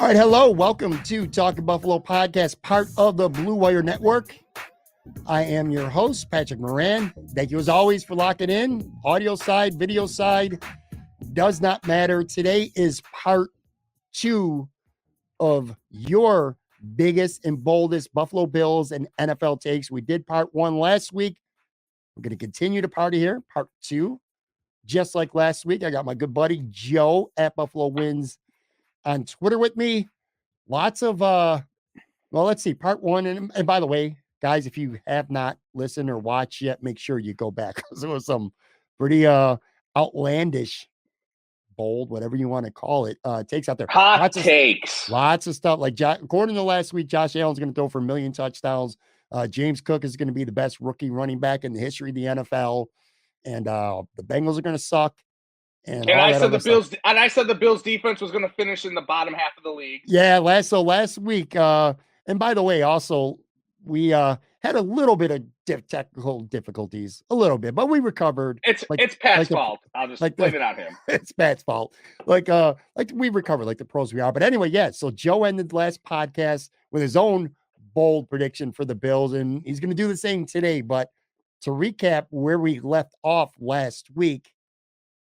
All right, hello. Welcome to Talking Buffalo Podcast, part of the Blue Wire Network. I am your host, Patrick Moran. Thank you, as always, for locking in. Audio side, video side, does not matter. Today is part 2 of your biggest and boldest Buffalo Bills and NFL takes. We did part 1 last week. We're going to continue to party here, part 2. Just like last week, I got my good buddy Joe at Buffalo Wins on Twitter with me. Lots of, let's see, part 1. And by the way, guys, if you have not listened or watched yet, make sure you go back, because there was some pretty outlandish, bold, whatever you want to call it, takes out there. Hot takes. Lots of stuff. Like, according to last week, Josh Allen's going to throw for 1 million touchdowns. James Cook is going to be the best rookie running back in the history of the NFL. And the Bengals are going to suck. And I said the Bills defense was going to finish in the bottom half of the league. Yeah, last week. And by the way, also we had a little bit of technical difficulties, a little bit, but we recovered. It's Pat's fault. I'll just blame it on him. It's Pat's fault. Like we recovered like the pros we are. But anyway, yeah. So Joe ended the last podcast with his own bold prediction for the Bills, and he's going to do the same today. But to recap where we left off last week,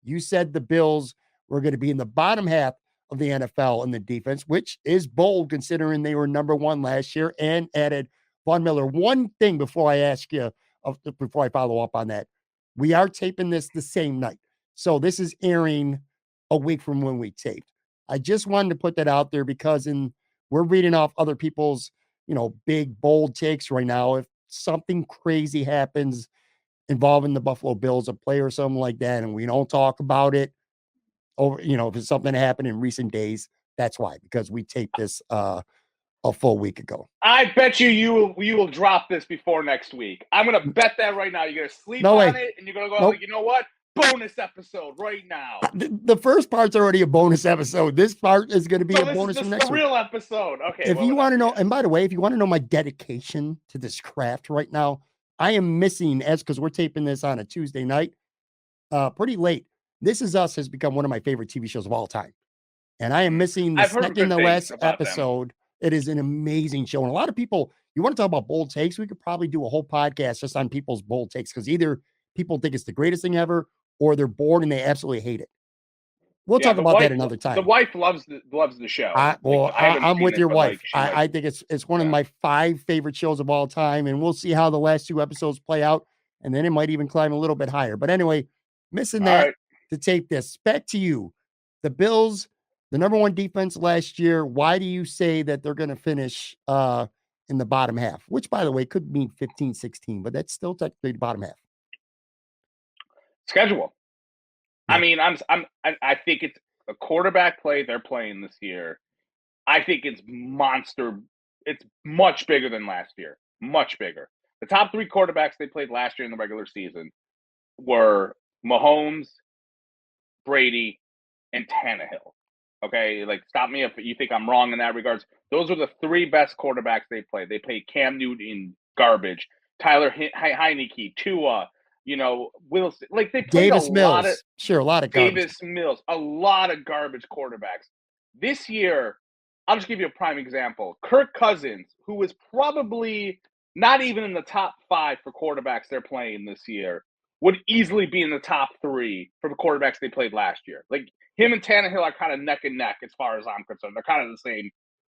you said the Bills were going to be in the bottom half of the NFL in the defense, which is bold considering they were number 1 last year, and added Von Miller. One thing before I ask you, before I follow up on that, we are taping this the same night. So this is airing a week from when we taped. I just wanted to put that out there because we're reading off other people's, big, bold takes right now. If something crazy happens involving the Buffalo Bills, a player or something like that, and we don't talk about it over, if it's something that happened in recent days, that's why, because we taped this a full week ago. I bet you will drop this before next week. I'm going to bet that right now. You're going to sleep on it, and you're going to go, you know what? Bonus episode right now. The first part's already a bonus episode. This part is going to be a bonus from next week. Real episode. Okay. If you want to know, and by the way, if you want to know my dedication to this craft right now, I am missing, because we're taping this on a Tuesday night, pretty late. This Is Us has become one of my favorite TV shows of all time. And I am missing the second to last episode. It is an amazing show. And a lot of people, you want to talk about bold takes, we could probably do a whole podcast just on people's bold takes, because either people think it's the greatest thing ever, or they're bored and they absolutely hate it. We'll talk about that another time. The wife loves the show. I'm with your wife. I think it's one of my 5 favorite shows of all time, and we'll see how the last 2 episodes play out, and then it might even climb a little bit higher. But anyway, missing that to tape this. Back to you. The Bills, the number 1 defense last year. Why do you say that they're going to finish in the bottom half? Which, by the way, could mean 15, 16, but that's still technically the bottom half. Schedule. I mean, I think it's a quarterback play they're playing this year. I think it's monster. It's much bigger than last year. Much bigger. The top 3 quarterbacks they played last year in the regular season were Mahomes, Brady, and Tannehill. Okay, like, stop me if you think I'm wrong in that regards. Those are the 3 best quarterbacks they played. They played Cam Newton, garbage. Tyler Heineke, Tua. Wilson, like, they played Davis Mills. A lot of garbage. Davis Mills, a lot of garbage quarterbacks. This year, I'll just give you a prime example. Kirk Cousins, who was probably not even in the top 5 for quarterbacks they're playing this year, would easily be in the top 3 for the quarterbacks they played last year. Like, him and Tannehill are kind of neck and neck as far as I'm concerned. They're kind of the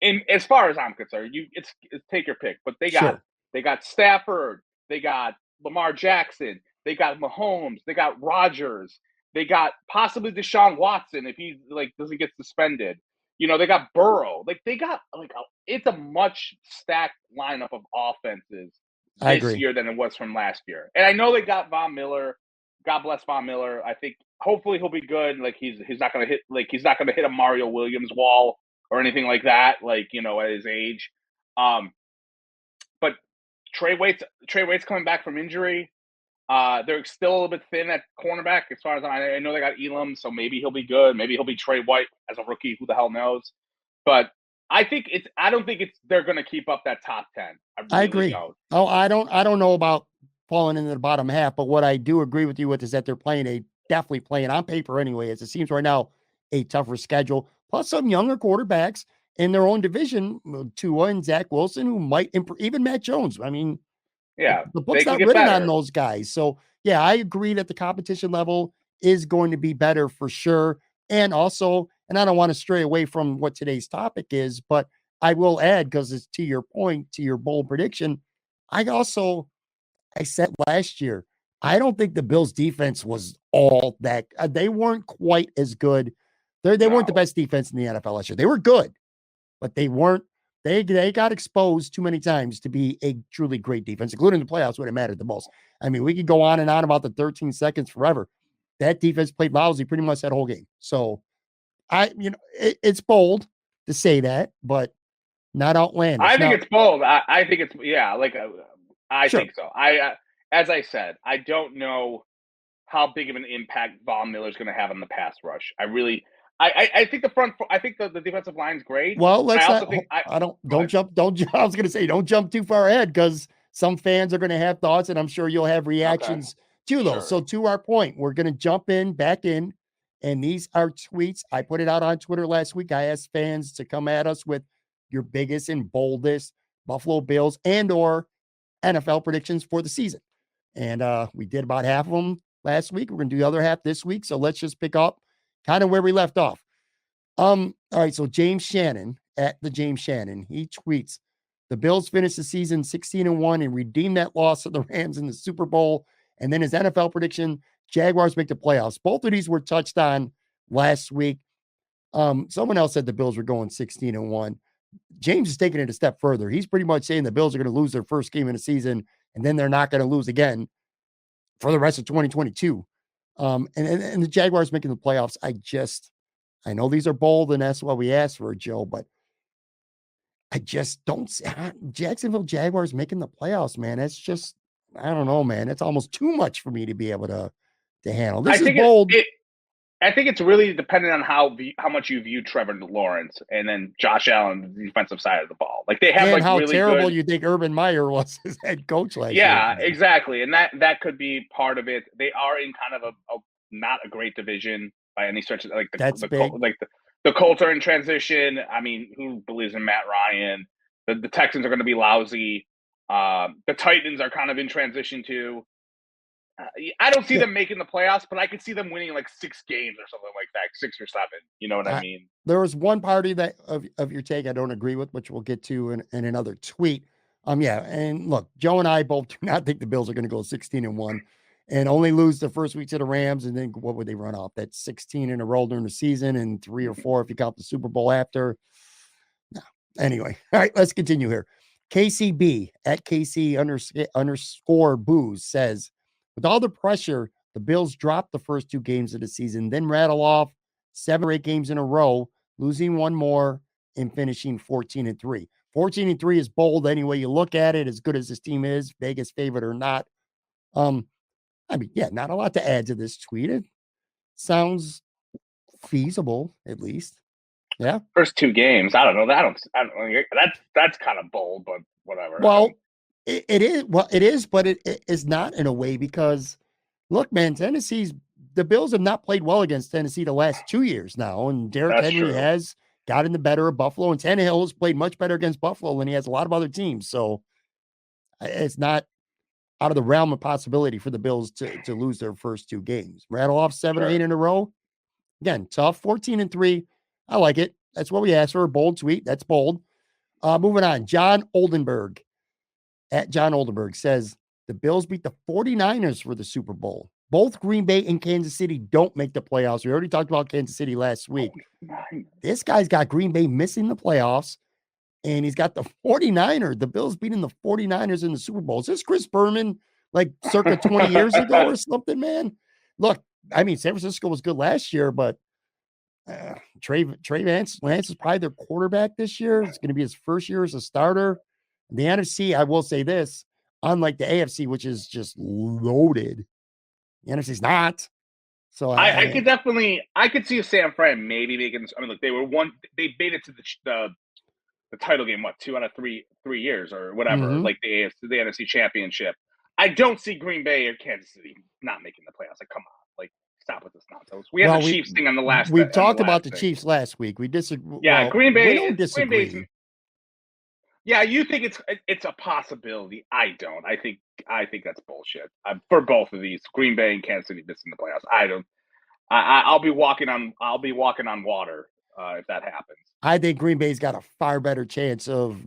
same. As far as I'm concerned, it's take your pick. But they got Stafford, they got Lamar Jackson, they got Mahomes, they got Rodgers, they got possibly Deshaun Watson if he doesn't get suspended. They got Burrow. Like, they got it's a much stacked lineup of offenses this year than it was from last year. And I know they got Von Miller. God bless Von Miller. I think hopefully he'll be good. Like, he's not gonna hit a Mario Williams wall or anything like that. At his age. But Trey Waite's coming back from injury. They're still a little bit thin at cornerback as far as I know. They got Elam, so maybe he'll be good. Maybe he'll be Trey White as a rookie. Who the hell knows? But I don't think they're going to keep up that top 10. I agree. Don't. Oh, I don't know about falling into the bottom half, but what I do agree with you with is that they're definitely playing on paper anyway, as it seems right now, a tougher schedule, plus some younger quarterbacks. in their own division, Tua and Zach Wilson, who might improve, even Matt Jones. I mean, Yeah, the they book's can not get written on better. those guys. So, yeah, I agree that the competition level is going to be better for sure. And also, and I don't want to stray away from what today's topic is, but I will add, because it's to your point, to your bold prediction. I said last year, I don't think the Bills defense was all that. They weren't quite as good. They weren't the No, best defense in the NFL last year. They were good, but they weren't. They got exposed too many times to be a truly great defense, including the playoffs when it mattered the most. I mean, we could go on and on about the 13 seconds forever. That defense played lousy pretty much that whole game. So it's bold to say that, but not outlandish. I think Now, it's bold. I think it's I sure. think so. As I said, I don't know how big of an impact Von Miller's going to have on the pass rush. I think I think the defensive line's great. Well, I let's also not. think I don't. go Don't ahead. jump. Don't. I was going to say, don't jump too far ahead, because some fans are going to have thoughts, and I'm sure you'll have Okay, reactions to those. sure. So, to our point, we're going to jump back in, and these are tweets. I put it out on Twitter last week. I asked fans to come at us with your biggest and boldest Buffalo Bills and/or NFL predictions for the season, and we did about half of them last week. We're going to do the other half this week. So let's just pick up kind of where we left off. All right. So James Shannon at the James Shannon, he tweets, the Bills finished the season 16-1 and redeemed that loss of the Rams in the Super Bowl. And then his NFL prediction, Jaguars make the playoffs. Both of these were touched on last week. Someone else said the Bills were going 16-1. James is taking it a step further. He's pretty much saying the Bills are going to lose their first game in the season, and then they're not going to lose again for the rest of 2022. And the Jaguars making the playoffs. I know these are bold, and that's what we asked for, Joe, but I just don't see Jacksonville Jaguars making the playoffs, man. It's just, I don't know, man. It's almost too much for me to be able to handle. I This is think bold. I think it's really dependent on how much you view Trevor Lawrence and then Josh Allen, the defensive side of the ball. Like they have And like how really terrible good. you think Urban Meyer was as head coach last year. Yeah, exactly, and that could be part of it. They are in kind of a not a great division by any stretch. Like That's big. the Colts are in transition. I mean, who believes in Matt Ryan? The Texans are going to be lousy. The Titans are kind of in transition too. I don't see Yeah. them making the playoffs, but I could see them winning like 6 games or something like that, 6 or 7. You know what I mean? There was one party that of your take I don't agree with, which we'll get to in another tweet. Yeah, and look, Joe and I both do not think the Bills are going to go 16-1 and only lose the first week to the Rams, and then what would they run off? That's 16 in a row during the season, and 3 or 4 if you count the Super Bowl after. No. Anyway, all right, let's continue here. KCB at KC underscore booze says, with all the pressure, the Bills dropped the first 2 games of the season, then rattle off 7 or 8 games in a row, losing one more and finishing 14-3. 14-3 is bold any way you look at it, as good as this team is, Vegas favorite or not. I mean, yeah, not a lot to add to this tweet. It sounds feasible, at least. Yeah. First 2 games, I don't know. I don't know. That's kind of bold, but whatever. Well, it is. Well, it is, but it is not in a way, because look, man, the Bills have not played well against Tennessee the last 2 years now, and Derrick That's Henry true. has gotten the better of Buffalo, and Tannehill has played much better against Buffalo than he has a lot of other teams. So it's not out of the realm of possibility for the Bills to lose their first 2 games. Rattle off 7 or 8 in a row. Again, tough. 14-3. I like it. That's what we asked for. A bold tweet. That's bold. Moving on. John Oldenburg at John Oldenburg says the Bills beat the 49ers for the Super Bowl. Both Green Bay and Kansas City don't make the playoffs. We already talked about Kansas City last week. This guy's got Green Bay missing the playoffs, and he's got the 49ers. The Bills beating the 49ers in the Super Bowl. Is this Chris Berman like circa 20 years ago or something, man? Look, I mean, San Francisco was good last year, but Trey Lance is probably their quarterback this year. It's going to be his first year as a starter. The NFC, I will say this, unlike the AFC, which is just loaded, the NFC's not. So I could see a San Fran maybe making. I mean, look, they made it to the title game. What 2 out of 3 years or whatever, like the NFC Championship. I don't see Green Bay or Kansas City not making the playoffs. Like, come on, like stop with this nonsense. We had the Chiefs thing on the last. We talked about the thing. Chiefs last week. We disagree. Yeah, well, Green Bay. We don't disagree. Yeah, you think it's a possibility. I don't. I think that's bullshit for both of these. Green Bay and Kansas City missing the playoffs. I don't. I'll be walking on water if that happens. I think Green Bay's got a far better chance of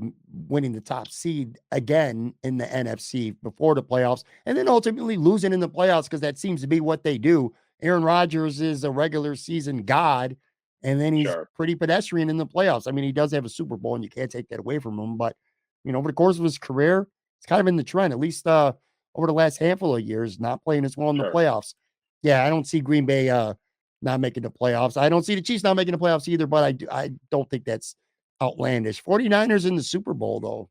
winning the top seed again in the NFC before the playoffs, and then ultimately losing in the playoffs because that seems to be what they do. Aaron Rodgers is a regular season god, and then he's pretty pedestrian in the playoffs. I mean, he does have a Super Bowl, and you can't take that away from him. But over the course of his career, it's kind of in the trend, at least over the last handful of years, not playing as well in the playoffs. Yeah, I don't see Green Bay not making the playoffs. I don't see the Chiefs not making the playoffs either, but I don't think that's outlandish. 49ers in the Super Bowl, though.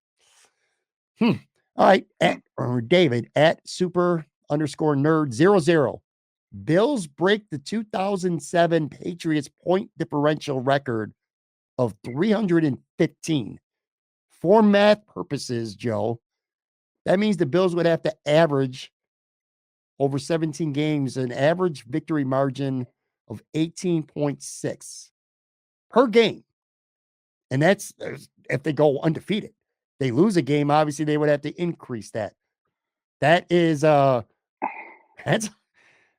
All right. David at super_nerd00. Bills break the 2007 Patriots point differential record of 315. For math purposes, Joe, that means the Bills would have to average over 17 games, an average victory margin of 18.6 per game. And that's if they go undefeated. They lose a game, obviously they would have to increase that. That is that's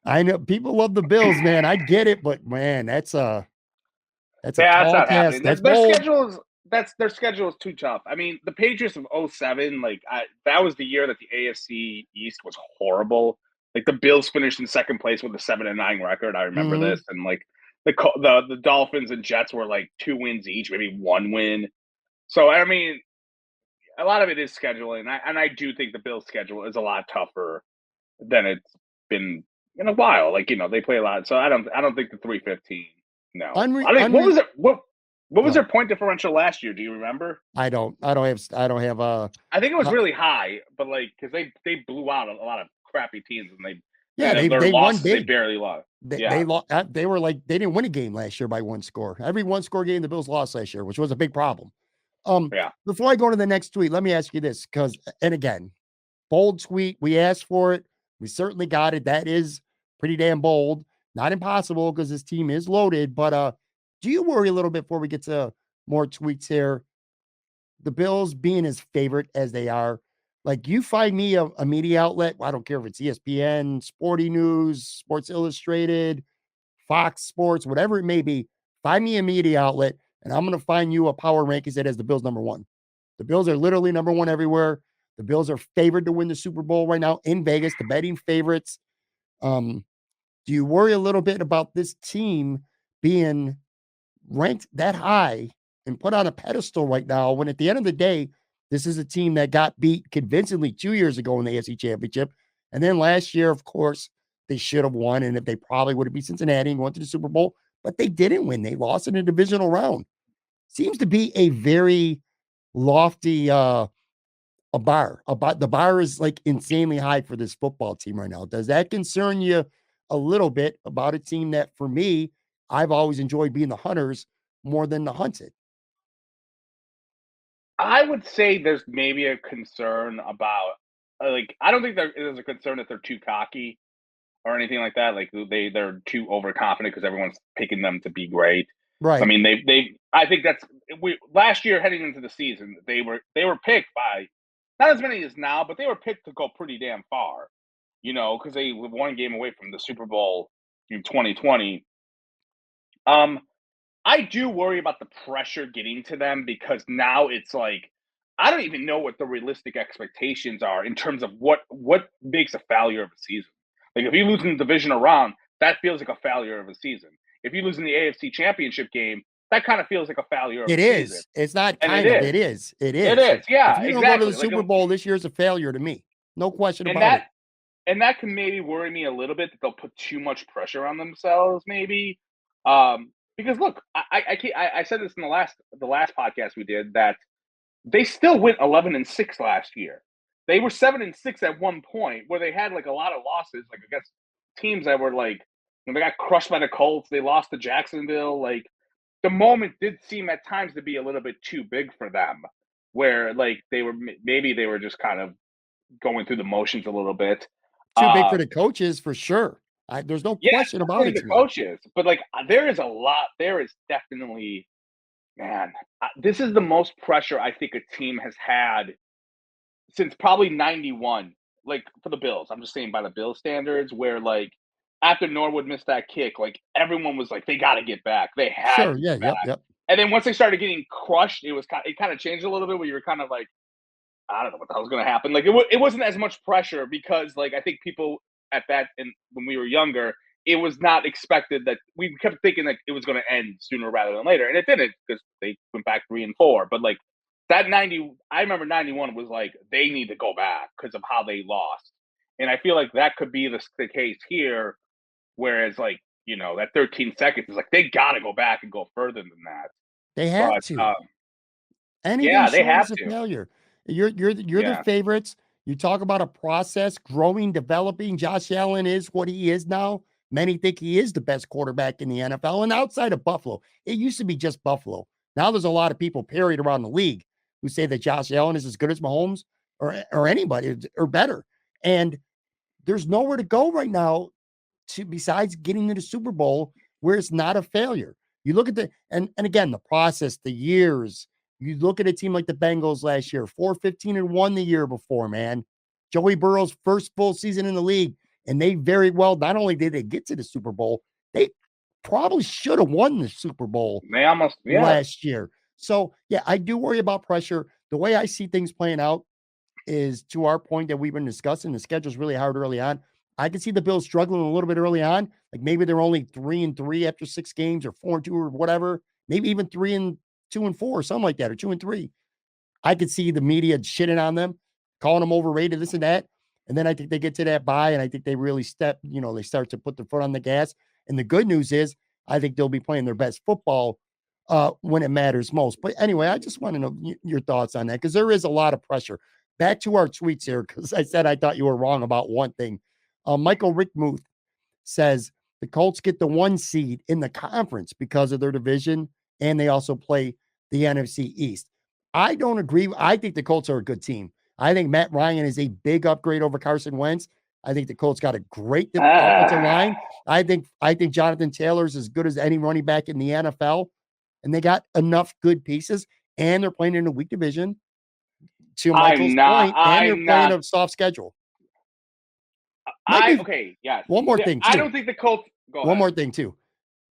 I know people love the Bills, man. I get it, but man, that's a tall not task. That's their schedule is too tough. I mean, the Patriots of 2007, that was the year that the AFC East was horrible. Like the Bills finished in second place with a 7-9 record. I remember this, and the Dolphins and Jets were 2 wins each, maybe 1 win. So I mean, a lot of it is scheduling, and I do think the Bills' schedule is a lot tougher than it's been in a while. They play a lot, so I don't think the 315. No, what was it? What was their point differential last year? Do you remember? I don't have. I think it was really high, but because they blew out a lot of crappy teams, and they won big. They barely lost. They lost. They were they didn't win a game last year by 1 score. Every 1 score game the Bills lost last year, which was a big problem. Before I go to the next tweet, let me ask you this, and again, bold tweet. We asked for it. We certainly got it. That is pretty damn bold. Not impossible because this team is loaded, but do you worry a little bit before we get to more tweets here? The Bills being as favorite as they are, you find me a media outlet. I don't care if it's ESPN, Sporting News, Sports Illustrated, Fox Sports, whatever it may be. Find me a media outlet, and I'm going to find you a power rankings that has the Bills number 1. The Bills are literally number 1 everywhere. The Bills are favored to win the Super Bowl right now in Vegas, the betting favorites. Do you worry a little bit about this team being ranked that high and put on a pedestal right now when at the end of the day, this is a team that got beat convincingly 2 years ago in the AFC Championship. And then last year, of course, they should have won. And if they probably would have beat Cincinnati and went to the Super Bowl, but they didn't win. They lost in a divisional round. Seems to be a very lofty bar. The bar is insanely high for this football team right now. Does that concern you a little bit about a team that, for me, I've always enjoyed being the hunters more than the hunted? I would say there's maybe a concern about I don't think there's a concern that they're too cocky or anything like that. They're too overconfident because everyone's picking them to be great. Right. I mean, I think last year heading into the season, they were picked by not as many as now, but they were picked to go pretty damn far. Because they were 1 game away from the Super Bowl in 2020. I do worry about the pressure getting to them because now it's I don't even know what the realistic expectations are in terms of what makes a failure of a season. If you lose in the divisional round, that feels like a failure of a season. If you lose in the AFC Championship game, that kind of feels like a failure of a season. It is. It's not kind of. It is. It is. Yeah, if you don't go to the Super Bowl this year, is a failure to me. No question about it. And that can maybe worry me a little bit that they'll put too much pressure on themselves, maybe. Because look, I said this in the last podcast we did that they still went 11-6 last year. They were 7-6 at one point where they had a lot of losses, against teams that were they got crushed by the Colts. They lost to Jacksonville. The moment did seem at times to be a little bit too big for them, where they were just kind of going through the motions a little bit. Too big for the coaches, for sure. There's no Yeah, question about definitely it the to me. coaches, but like there is a lot. There is definitely, man. This is the most pressure I think a team has had since probably '91. Like for the Bills, I'm just saying by the Bills standards, where like after Norwood missed that kick, like everyone was like, they got to get back. They had Sure. to Yeah. get Yep. back. Yep. And then once they started getting crushed, it kind of changed a little bit. Where you were kind of like, I don't know what the hell's going to happen. Like it wasn't as much pressure because like I think people at that and when we were younger, it was not expected that we kept thinking that it was going to end sooner rather than later, and it didn't because they went back 3-4. But like that 90, I remember 91 was like they need to go back because of how they lost, and I feel like that could be the case here. Whereas like that 13 seconds is like they got to go back and go further than that. They have But to. Anything yeah, they short have is a to. failure. You're the Yeah. favorites. You talk about a process growing, developing. Josh Allen is what he is now. Many think he is the best quarterback in the NFL. And outside of Buffalo, it used to be just Buffalo. Now there's a lot of people period around the league who say that Josh Allen is as good as Mahomes or anybody or better. And there's nowhere to go right now to besides getting to the Super Bowl where it's not a failure. You look at and again the process, the years. You look at a team like the Bengals last year, 4-15-1 the year before, man. Joey Burrow's first full season in the league, and they very well not only did they get to the Super Bowl, they probably should have won the Super Bowl They almost, yeah. last year. So yeah, I do worry about pressure. The way I see things playing out is to our point that we've been discussing. The schedule's really hard early on. I can see the Bills struggling a little bit early on. Like maybe they're only 3-3 after 6 games or 4-2 or whatever. Maybe even 3-2-4 or something like that, or 2-3. I could see the media shitting on them, calling them overrated, this and that. And then I think they get to that bye, and I think they really they start to put their foot on the gas. And the good news is, I think they'll be playing their best football when it matters most. But anyway, I just want to know your thoughts on that because there is a lot of pressure. Back to our tweets here, because I said I thought you were wrong about one thing. Michael Rickmuth says the Colts get the 1 seed in the conference because of their division, and they also play the NFC East. I don't agree. I think the Colts are a good team. I think Matt Ryan is a big upgrade over Carson Wentz. I think the Colts got a great offensive line. I think Jonathan Taylor's as good as any running back in the NFL, and they got enough good pieces, and they're playing in a weak division, to Michael's point, and they're I'm playing not. a soft schedule. Maybe Okay, yes. one more thing I too. don't think the Colts. Go One ahead. more thing too.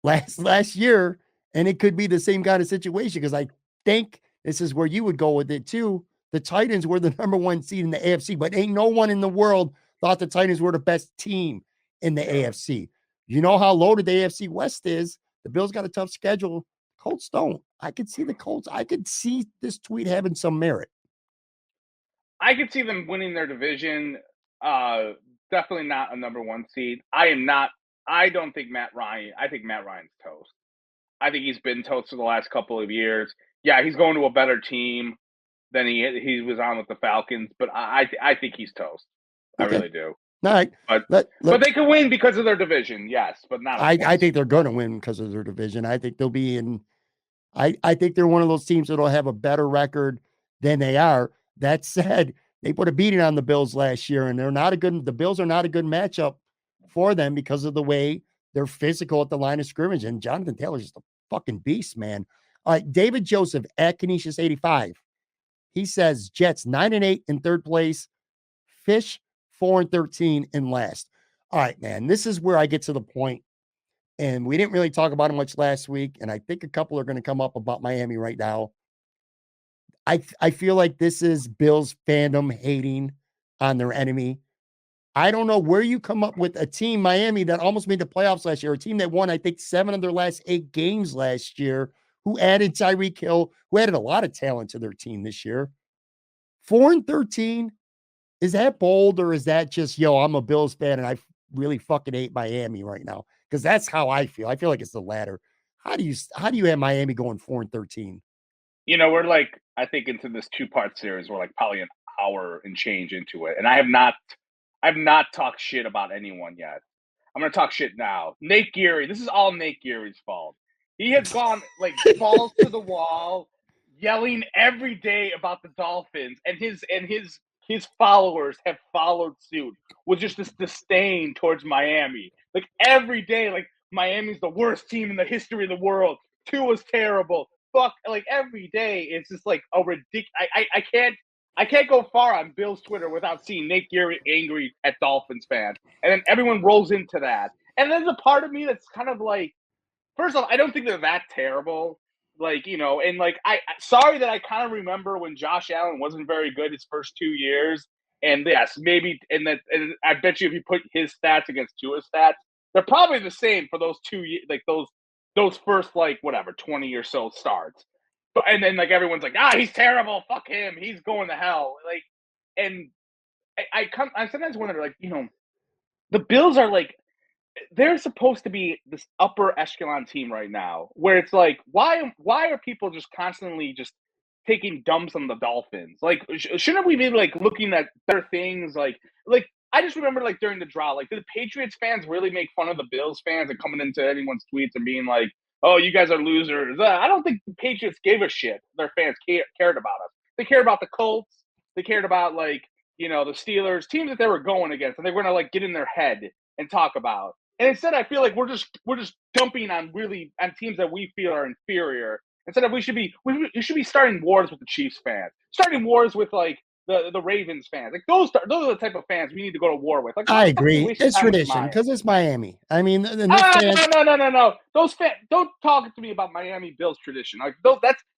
Last year, and it could be the same kind of situation because I think this is where you would go with it too. The Titans were the number 1 seed in the AFC, but ain't no one in the world thought the Titans were the best team in the AFC. You know how loaded the AFC West is. The Bills got a tough schedule. Colts don't. I could see the Colts. I could see this tweet having some merit. I could see them winning their division. Definitely not a number 1 seed. I am not. I don't think Matt Ryan. I think Matt Ryan's toast. I think he's been toast for the last couple of years. Yeah, he's going to a better team than he was on with the Falcons, but I think he's toast. I Okay. really do. All right. But they could win because of their division, yes, but not. I think they're going to win because of their division. I think they'll be in. I think they're one of those teams that'll have a better record than they are. That said, they put a beating on the Bills last year, and the Bills are not a good matchup for them because of the way they're physical at the line of scrimmage. And Jonathan Taylor's just a fucking beast, man. All right, David Joseph at Canisius85. He says Jets 9-8 in third place, Fish 4-13 in last. All right, man. This is where I get to the point, and we didn't really talk about it much last week, and I think a couple are going to come up about Miami right now. I feel like this is Bills fandom hating on their enemy. I don't know where you come up with a team, Miami, that almost made the playoffs last year, a team that won, I think, 7 of their last 8 games last year, who added Tyreek Hill, who added a lot of talent to their team this year. 4-13, is that bold, or is that just, I'm a Bills fan and I really fucking hate Miami right now? Because that's how I feel. I feel like it's the latter. How do you have Miami going 4-13? We're like, I think into this 2-part series, we're like probably an hour and change into it. And I have not talked shit about anyone yet. I'm going to talk shit now. Nate Geary, this is all Nate Geary's fault. He has gone like balls to the wall, yelling every day about the Dolphins, and his followers have followed suit with just this disdain towards Miami. Like every day, like Miami's the worst team in the history of the world. Tua's terrible. Fuck, like every day, it's just like a ridiculous. I can't go far on Bill's Twitter without seeing Nate Geary angry at Dolphins fans, and then everyone rolls into that. And there's a part of me that's kind of like, first off, I don't think they're that terrible. Like, you know, and like sorry that I kind of remember when Josh Allen wasn't very good his first 2 years. And yes, maybe, and I bet you if you put his stats against Tua's stats, they're probably the same for those 2 years, like those first like whatever 20 or so starts. But and then like everyone's like, he's terrible, fuck him, he's going to hell. Like, and I sometimes wonder, like, you know, the Bills are like, they're supposed to be this upper echelon team right now, where it's like, why are people just constantly just taking dumps on the Dolphins? Like, shouldn't we be like looking at better things? Like I just remember like during the drought, like, did the Patriots fans really make fun of the Bills fans and coming into anyone's tweets and being like, "Oh, you guys are losers"? I don't think the Patriots gave a shit. Their fans cared about us. They cared about the Colts. They cared about, like, you know, the Steelers, teams that they were going against, and they were gonna like get in their head and talk about. And instead, I feel like we're just dumping on teams that we feel are inferior. Instead of we should be starting wars with the Chiefs fans, starting wars with like the Ravens fans. Like those are the type of fans we need to go to war with. Like, I agree. It's tradition because it's Miami. I mean, no. Those fans, don't talk to me about Miami Bills tradition. Like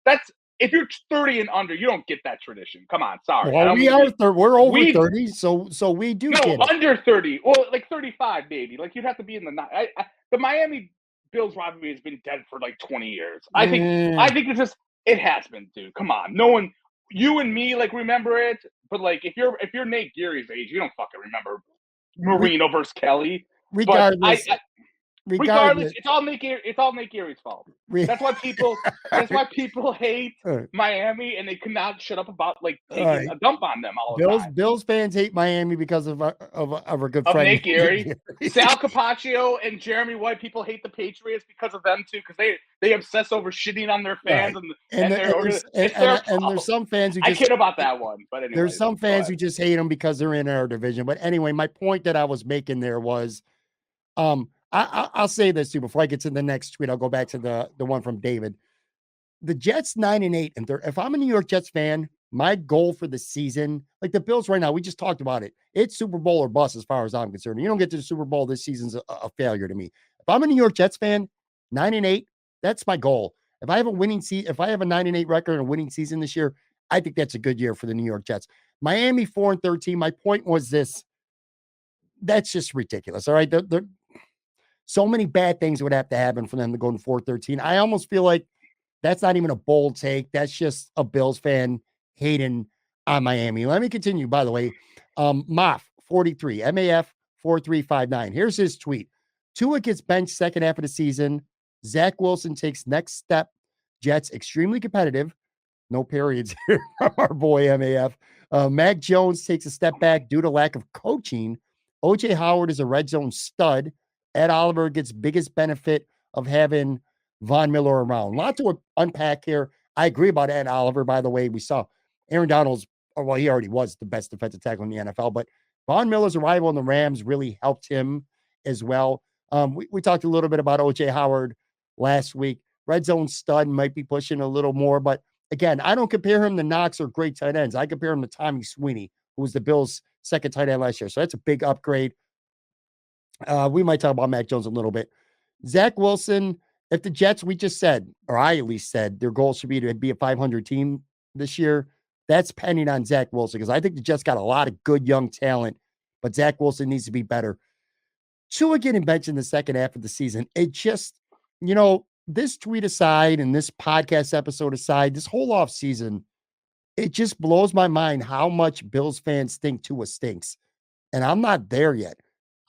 that's if you're 30 and under, you don't get that tradition. Come on, sorry. Well, we're over 30, so we do. No, get it. Under 30, well, like 35 maybe. Like you'd have to be in the Miami Bills rivalry has been dead for like 20 years. I think it has been, dude. Come on, no one, you and me like remember it, but like if you're Nate Geary's age, you don't fucking remember Marino versus Kelly. Regardless, it's all Nate Geary's fault. That's why people hate Miami, and they cannot shut up about like taking a dump on them all the time. Bills fans hate Miami because of our good friend Nate Geary. Sal Capaccio and Jeremy White, people hate the Patriots because of them too, because they obsess over shitting on their fans, and there's some fans who just, I kid about that one, but anyway, there's some fans who just hate them because they're in our division. But anyway, my point that I was making there was, I'll say this too before I get to the next tweet. I'll go back to the one from David. The Jets 9-8, and if I'm a New York Jets fan, my goal for the season, like the Bills right now, we just talked about it. It's Super Bowl or bust as far as I'm concerned. You don't get to the Super Bowl this season's a failure to me. If I'm a New York Jets fan, 9-8, that's my goal. If I have a winning season, if I have a 9-8 record and a winning season this year, I think that's a good year for the New York Jets. Miami 4-13. My point was this. That's just ridiculous. All right. So many bad things would have to happen for them to go to 4-13. I almost feel like that's not even a bold take. That's just a Bills fan hating on Miami. Let me continue, by the way. Moff 43, MAF 4359. Here's his tweet. Tua gets benched second half of the season. Zach Wilson takes next step. Jets extremely competitive. No periods here from our boy MAF. Mac Jones takes a step back due to lack of coaching. OJ Howard is a red zone stud. Ed Oliver gets biggest benefit of having Von Miller around. A lot to unpack here. I agree about Ed Oliver, by the way. We saw Aaron Donald's, well, he already was the best defensive tackle in the NFL, but Von Miller's arrival in the Rams really helped him as well. We talked a little bit about OJ Howard last week. Red zone stud, might be pushing a little more, but again, I don't compare him to Knox or great tight ends. I compare him to Tommy Sweeney, who was the Bills' second tight end last year. So that's a big upgrade. We might talk about Mac Jones a little bit. Zach Wilson, if the Jets, we just said, or I at least said, their goal should be to be a 500 team this year, that's pending on Zach Wilson, because I think the Jets got a lot of good young talent, but Zach Wilson needs to be better. Tua getting benched in the second half of the season, it just, this tweet aside and this podcast episode aside, this whole off season, it just blows my mind how much Bills fans think Tua stinks. And I'm not there yet.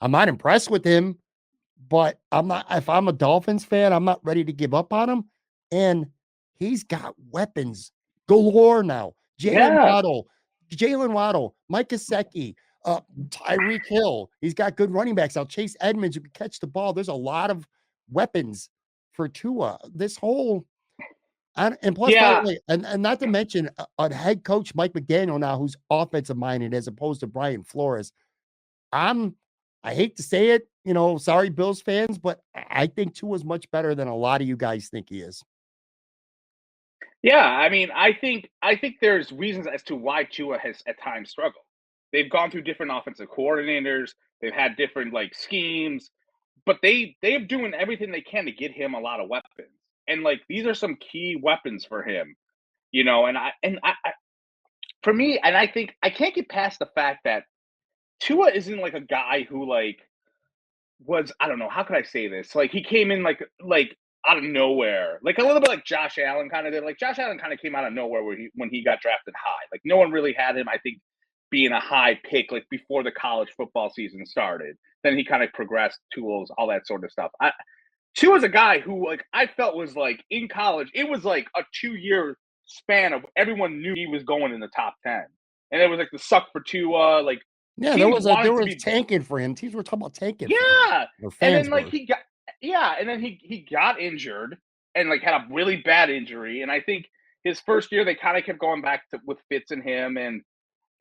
I'm not impressed with him, but if I'm a Dolphins fan, I'm not ready to give up on him. And he's got weapons galore now. Jalen Waddle, Mike Gesicki, Tyreek Hill. He's got good running backs now. Chase Edmonds, who can catch the ball. There's a lot of weapons for Tua. This whole, and plus, by the way, and not to mention a head coach, Mike McDaniel now, who's offensive minded as opposed to Brian Flores. I'm I hate to say it, sorry, Bills fans, but I think Tua is much better than a lot of you guys think he is. Yeah, I mean, I think there's reasons as to why Tua has at times struggled. They've gone through different offensive coordinators, they've had different like schemes, but they're doing everything they can to get him a lot of weapons. And like these are some key weapons for him, and I for me, and I think I can't get past the fact that Tua isn't like a guy who like was I don't know, how could I say this? Like he came in like out of nowhere. Like a little bit like Josh Allen kind of did. Like Josh Allen kind of came out of nowhere when he got drafted high. Like no one really had him, I think, being a high pick like before the college football season started. Then he kind of progressed tools, all that sort of stuff. Tua is a guy who like I felt was like in college, it was like a 2 year span of everyone knew he was going in the top 10. And it was like the suck for Tua, like Yeah, there teams was wanted to be tanking for him. Teams were talking about tanking for him. yeah. Or And fans then like were. he got injured and like had a really bad injury. And I think his first year they kind of kept going back to with Fitz and him and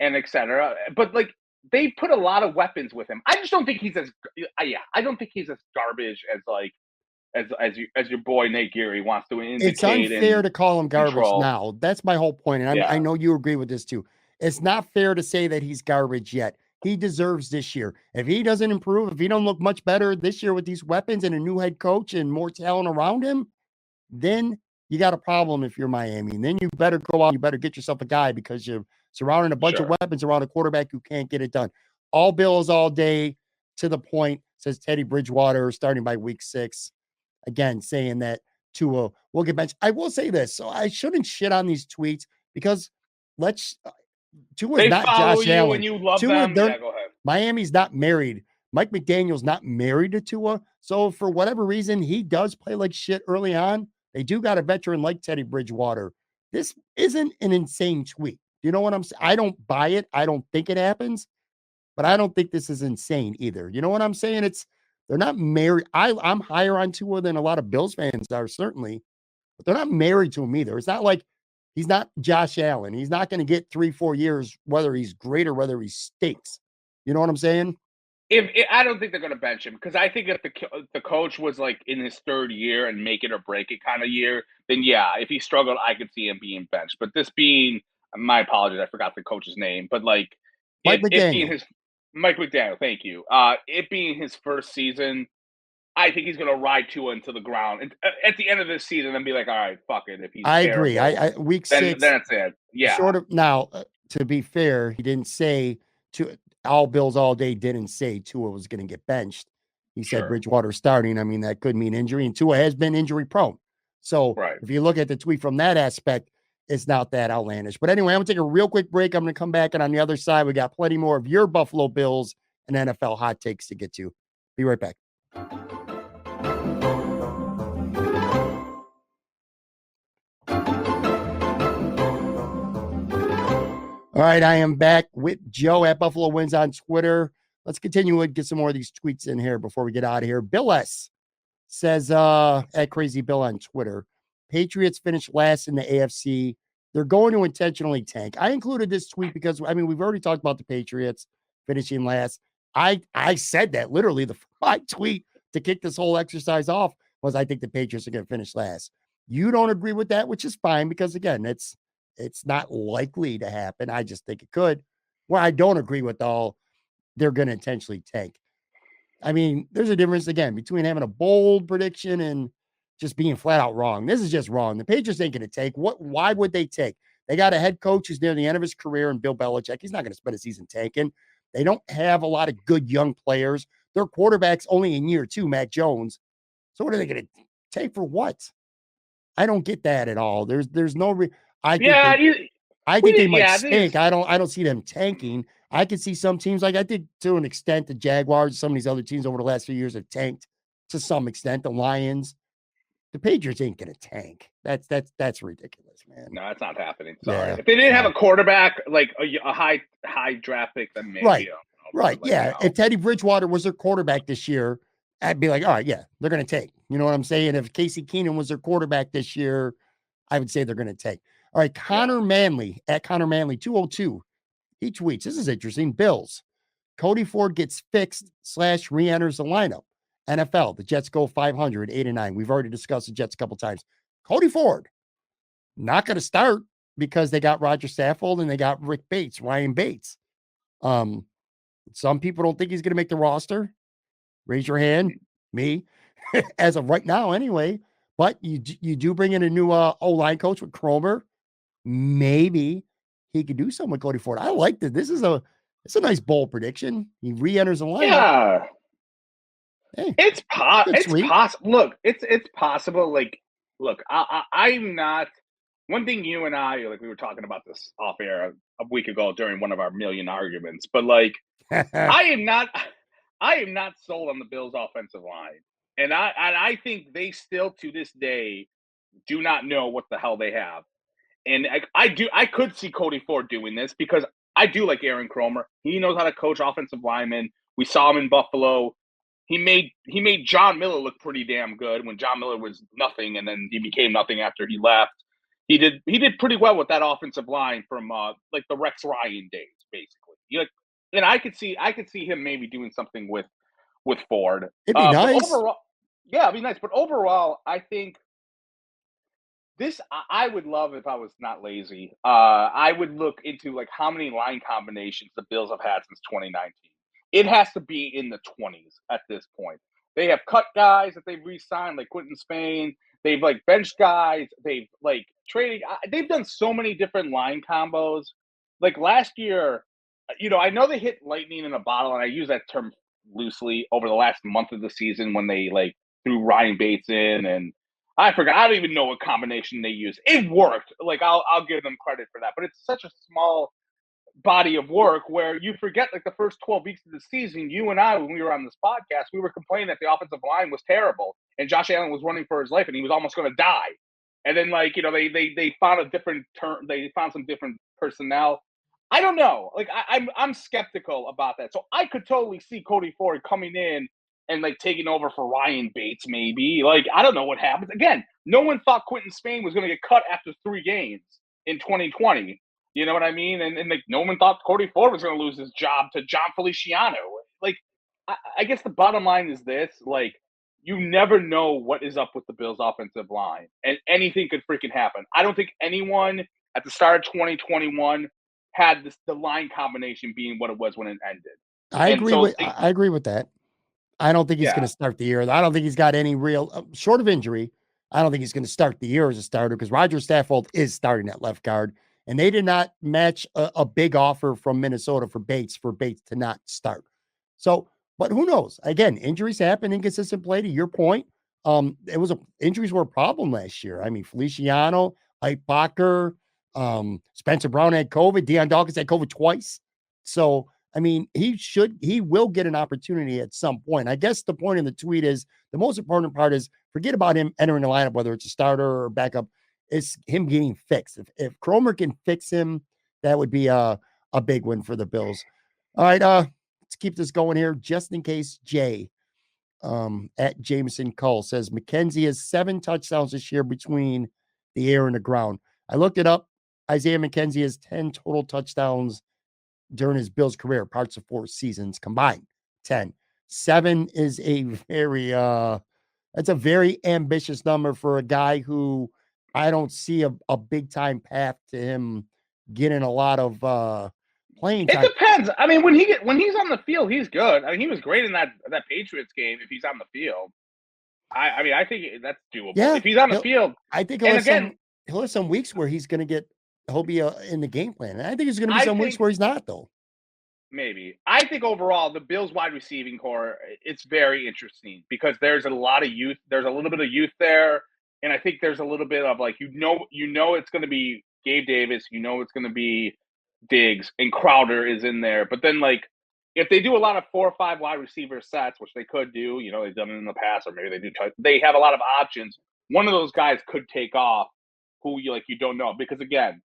et cetera. But like they put a lot of weapons with him. I just don't think he's as I don't think he's as garbage as like as your boy Nate Geary wants to It's indicate unfair and to call him garbage control. now. That's my whole point. And I Yeah, know you agree with this too. It's not fair to say that he's garbage yet. He deserves this year. If he doesn't improve, if he don't look much better this year with these weapons and a new head coach and more talent around him, then you got a problem if you're Miami. And then you better go out, you better get yourself a guy because you're surrounding a bunch of sure. weapons around a quarterback who can't get it done. All Bills all day to the point, says Teddy Bridgewater, starting by week 6. Again, saying that Tua will get benched. I will say this. So I shouldn't shit on these tweets because let's Tua's They not follow Josh you Allen. and you love Tua, them. they're Yeah, go ahead. Miami's not married. Mike McDaniel's not married to Tua. So for whatever reason, he does play like shit early on. They do got a veteran like Teddy Bridgewater. This isn't an insane tweet. You know what I'm saying? I don't buy it. I don't think it happens, but I don't think this is insane either. You know what I'm saying? They're not married. I'm higher on Tua than a lot of Bills fans are, certainly, but they're not married to him either. It's not like he's not Josh Allen. He's not going to get 3-4 years, whether he's great or whether he stinks. You know what I'm saying? If I don't think they're going to bench him because I think if the coach was like in his third year and make it or break it kind of year, then yeah, if he struggled, I could see him being benched. But this being my apologies, I forgot the coach's name, but like Mike it being McDaniel. his Mike McDaniel, thank you. It being his first season, I think he's going to ride Tua into the ground and at the end of this season and be like, all right, fuck it. If he's I agree. terrible, I week then 6, that's it. Yeah, short of now. To be fair, he didn't say to all Bills all day. Didn't say Tua was going to get benched. He said sure, Bridgewater starting. I mean, that could mean injury, and Tua has been injury prone. So right. if you look at the tweet from that aspect, it's not that outlandish. But anyway, I'm gonna take a real quick break. I'm gonna come back, and on the other side, we got plenty more of your Buffalo Bills and NFL hot takes to get to. Be right back. All right, I am back with Joe at Buffalo Wins on Twitter. Let's continue and get some more of these tweets in here before we get out of here. Bill S says at Crazy Bill on Twitter, Patriots finished last in the AFC. They're going to intentionally tank. I included this tweet because I mean we've already talked about the Patriots finishing last. I said that literally my tweet to kick this whole exercise off was I think the Patriots are going to finish last. You don't agree with that, which is fine because again, it's not likely to happen. I just think it could. Where I don't agree with all, they're going to intentionally tank. I mean, there's a difference again between having a bold prediction and just being flat out wrong. This is just wrong. The Patriots ain't going to take. Why would they take? They got a head coach who's near the end of his career and Bill Belichick. He's not going to spend a season tanking. They don't have a lot of good young players. Their quarterback's only in year 2, Mac Jones. So what are they going to take for what? I don't get that at all. There's no I think Yeah, I we think they did. might Yeah, stink. I don't see them tanking. I could see some teams like I think to an extent the Jaguars, some of these other teams over the last few years have tanked to some extent. The Lions, the Patriots ain't gonna tank. That's ridiculous, man. no, that's not happening. Sorry. Yeah. If they didn't have a quarterback, like a high draft pick, then maybe. Right. I don't know, Right. but, like, Yeah. no. If Teddy Bridgewater was their quarterback this year, I'd be like, all right, yeah, they're gonna take. You know what I'm saying? If Casey Keenum was their quarterback this year, I would say they're gonna take. All right, Connor Manley at Connor Manley 202. He tweets, this is interesting. Bills. Cody Ford gets fixed / re-enters the lineup. NFL, the Jets go 500, 8-9. We've already discussed the Jets a couple times. Cody Ford, not going to start because they got Roger Saffold and they got Ryan Bates. Some people don't think he's going to make the roster. Raise your hand. Me, as of right now, anyway. But you do bring in a new O-line coach with Cromer. Maybe he could do something with Cody Ford. I like this. It's a nice bold prediction. He re-enters the lineup. Yeah. Hey, it's possible. Look, it's possible. Like, look, I'm not. One thing you and I, like, we were talking about this off air a week ago during one of our million arguments, but like, I am not sold on the Bills' offensive line, and I think they still to this day do not know what the hell they have. And I could see Cody Ford doing this because I do like Aaron Cromer. He knows how to coach offensive linemen. We saw him in Buffalo. He made John Miller look pretty damn good when John Miller was nothing, and then he became nothing after he left. He did pretty well with that offensive line from like the Rex Ryan days, basically. And I could see him maybe doing something with Ford. It'd be nice. Overall, yeah, it'd be nice. But overall, I think this I would love if I was not lazy. I would look into like how many line combinations the Bills have had since 2019. It has to be in the 20s at this point. They have cut guys that they've re-signed, like Quentin Spain. They've like benched guys. They've like traded. They've done so many different line combos. Like last year, I know they hit lightning in a bottle, and I use that term loosely over the last month of the season when they like threw Ryan Bates in, and I forgot. I don't even know what combination they used. It worked. Like I'll give them credit for that, but it's such a small body of work where you forget like the first 12 weeks of the season, you and I, when we were on this podcast, we were complaining that the offensive line was terrible and Josh Allen was running for his life and he was almost going to die. And then like, they found a different term. They found some different personnel. I don't know. Like I'm skeptical about that. So I could totally see Cody Ford coming in and like taking over for Ryan Bates, maybe. Like, I don't know what happens. Again, no one thought Quentin Spain was going to get cut after 3 games in 2020. You know what I mean? And like no one thought Cody Ford was going to lose his job to John Feliciano. Like, I guess the bottom line is this: like, you never know what is up with the Bills' offensive line, and anything could freaking happen. I don't think anyone at the start of 2021 had the line combination being what it was when it ended. I agree with that. I don't think he's going to start the year. I don't think he's got any real short of injury. I don't think he's going to start the year as a starter because Roger Saffold is starting at left guard. And they did not match a big offer from Minnesota for Bates to not start. So, but who knows? Again, injuries happen, inconsistent play. To your point, injuries were a problem last year. I mean, Feliciano, Ike Bacher, Spencer Brown had COVID. Deion Dawkins had COVID twice. So, I mean, he will get an opportunity at some point. I guess the point in the tweet is the most important part is forget about him entering the lineup, whether it's a starter or backup. It's him getting fixed. If Cromer can fix him, that would be a big win for the Bills. All right, let's keep this going here, just in case. Jay at Jameson Cole says Mckenzie has 7 touchdowns this year between the air and the ground. I looked it up. Isaiah McKenzie has 10 total touchdowns during his Bills career, parts of 4 seasons combined. 10. 7 is a very that's a very ambitious number for a guy who I don't see a big time path to him getting a lot of playing time. It depends. I mean, when he's on the field, he's good. I mean, he was great in that Patriots game. If he's on the field, I mean, I think that's doable. Yeah, if he's on the field, I think he'll have some weeks where he'll be in the game plan. And I think there's going to be some weeks where he's not, though. Maybe. I think overall, the Bills wide receiving core, it's very interesting because there's a lot of youth. There's a little bit of youth there. And I think there's a little bit of like, it's going to be Gabe Davis, it's going to be Diggs, and Crowder is in there. But then like, if they do a lot of 4 or 5 wide receiver sets, which they could do, they've done it in the past, or maybe they do. They have a lot of options. One of those guys could take off who you don't know, because again,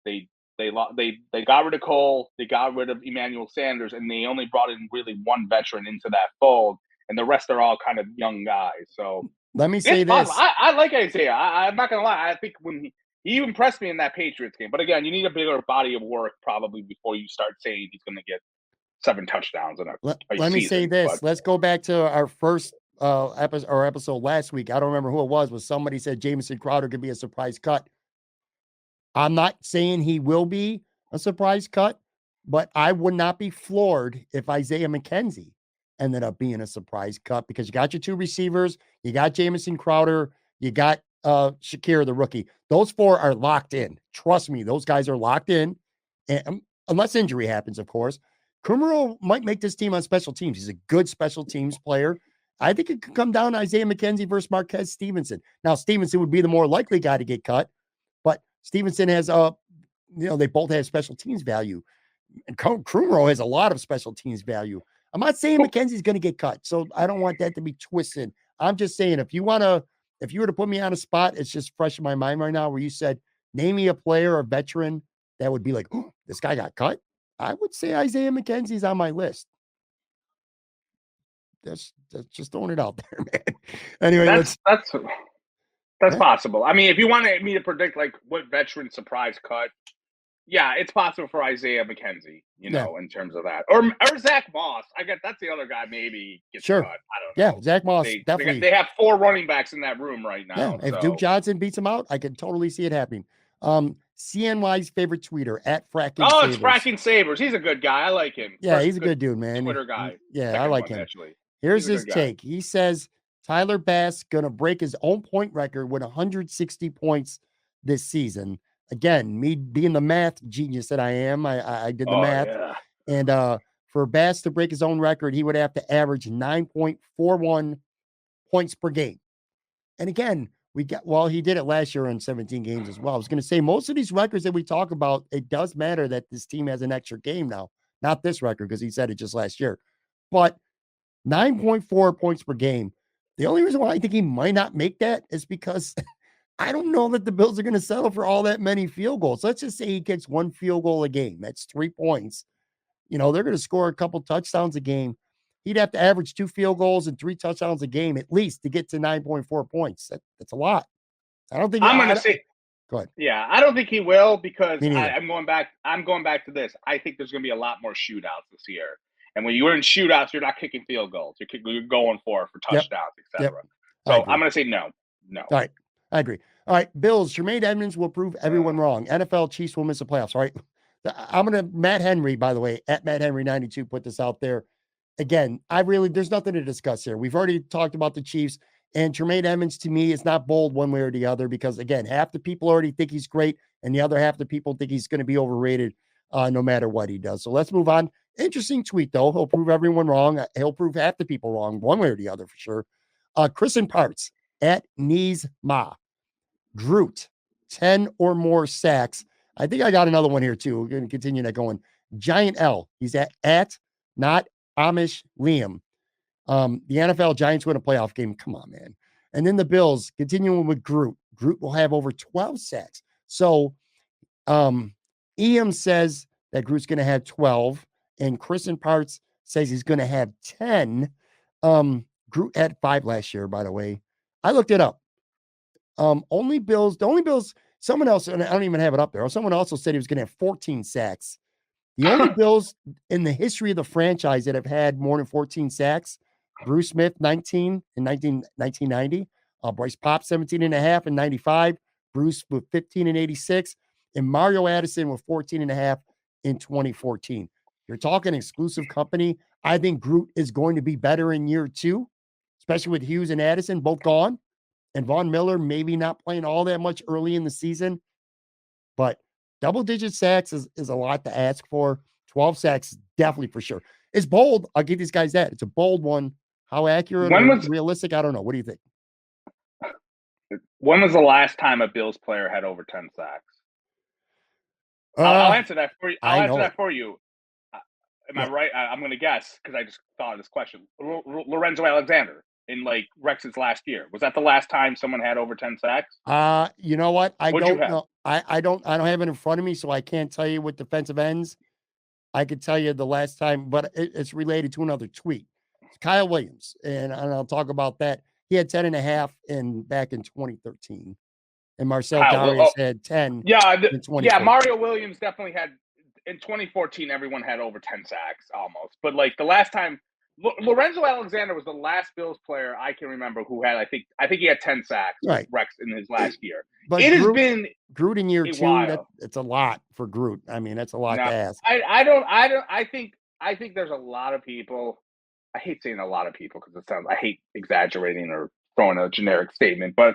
they got rid of Cole, they got rid of Emmanuel Sanders, and they only brought in really one veteran into that fold, and the rest are all kind of young guys. So let me say this: I like Isaiah. I'm not gonna lie. I think when he impressed me in that Patriots game, but again, you need a bigger body of work probably before you start saying he's going to get 7 touchdowns in a let me season, say this. but Let's go back to our first episode last week. I don't remember who it was somebody said Jamison Crowder could be a surprise cut. I'm not saying he will be a surprise cut, but I would not be floored if Isaiah Mckenzie ended up being a surprise cut, because you got your 2 receivers, you got Jamison Crowder, you got Shakir, the rookie. Those 4 are locked in. Trust me, those guys are locked in. And unless injury happens, of course. Kumaro might make this team on special teams. He's a good special teams player. I think it could come down to Isaiah Mckenzie versus Marquez Stevenson. Now, Stevenson would be the more likely guy to get cut, but Stevenson has they both have special teams value. And Kumaro has a lot of special teams value. I'm not saying Mckenzie's going to get cut, so I don't want that to be twisted. I'm just saying if you were to put me on a spot, it's just fresh in my mind right now where you said, name me a player or veteran that would be like, oh, this guy got cut. I would say Isaiah Mckenzie's on my list. That's just throwing it out there, man. Anyway, that's possible. I mean, if you wanted me to predict like what veteran surprise cut, yeah, it's possible for Isaiah Mckenzie, in terms of that, or Zach Moss. I guess that's the other guy. Maybe gets cut. I don't know. Yeah, Zach Moss definitely. They have 4 running backs in that room right now. Yeah, if Duke Johnson beats him out, I can totally see it happening. CNY's favorite tweeter at Fracking Sabers. It's Fracking Sabers. He's a good guy. I like him. Yeah, he's a good dude, man. Twitter guy. I like him. Actually. Here's his take. He says Tyler Bass going to break his own point record with 160 points this season. Again, me being the math genius that I am, I did the math. Yeah. And for Bass to break his own record, he would have to average 9.41 points per game. And again, he did it last year in 17 games as well. I was going to say, most of these records that we talk about, it does matter that this team has an extra game now. Not this record, because he said it just last year. But 9.4 points per game. The only reason why I think he might not make that is because I don't know that the Bills are going to settle for all that many field goals. Let's just say he kicks 1 field goal a game. That's 3 points. They're going to score a couple touchdowns a game. He'd have to average 2 field goals and 3 touchdowns a game at least to get to 9.4 points. That's a lot. I don't think I'm going to say. Go ahead. Yeah, I don't think he will, because I'm going back to this. I think there's going to be a lot more shootouts this year. And when you're in shootouts, you're not kicking field goals. You're going for touchdowns, etc. Yep. So I'm going to say no. All right. I agree. All right. Bills, Jermaine Edmonds will prove everyone wrong. NFL Chiefs will miss the playoffs. All right. I'm going to, Matt Henry, by the way, at Matt Henry 92, put this out there. Again, there's nothing to discuss here. We've already talked about the Chiefs, and Jermaine Edmonds, to me, is not bold one way or the other, because again, half the people already think he's great, and the other half the people think he's going to be overrated no matter what he does. So let's move on. Interesting tweet, though. He'll prove everyone wrong. He'll prove half the people wrong, one way or the other, for sure. Chris and Parts at Knees Ma. Groot, 10 or more sacks. I think I got another one here, too. We're going to continue that going. Giant L. He's at not Amish Liam. The NFL Giants win a playoff game. Come on, man. And then the Bills, continuing with Groot. Groot will have over 12 sacks. So Eam says that Groot's going to have 12. And Chris and Parts says he's going to have 10. Groot had 5 last year, by the way. I looked it up. The only Bills, someone else, and I don't even have it up there. Someone also said he was going to have 14 sacks. The only Bills in the history of the franchise that have had more than 14 sacks, Bruce Smith, 19 in 1990. Bryce Pop, 17 and a half in 95. Bruce with 15 in 86. And Mario Addison with 14 and a half in 2014. You're talking exclusive company. I think Groot is going to be better in year 2, especially with Hughes and Addison both gone. And Von Miller maybe not playing all that much early in the season. But double-digit sacks is a lot to ask for. 12 sacks, definitely for sure. It's bold. I'll give these guys that. It's a bold one. How accurate or realistic? I don't know. What do you think? When was the last time a Bills player had over 10 sacks? I'll answer that for you. Am I right? I'm going to guess, because I just thought of this question. Lorenzo Alexander in Rex's last year. Was that the last time someone had over 10 sacks? You know what? I don't know. I don't have it in front of me, so I can't tell you with defensive ends. I could tell you the last time, but it's related to another tweet. It's Kyle Williams, and I'll talk about that. He had 10 and a half back in 2013. And Marcel Darius had 10. Yeah, Mario Williams definitely had in 2014, everyone had over 10 sacks almost. But like the last time, Lorenzo Alexander was the last Bills player I can remember who had. I think he had 10 sacks with Right. Rex in his last year. But It has been Groot in year a 2. while. It's a lot for Groot. I mean, that's a lot No, to ask. I think there's a lot of people. I hate saying a lot of people because I hate exaggerating or throwing a generic statement, but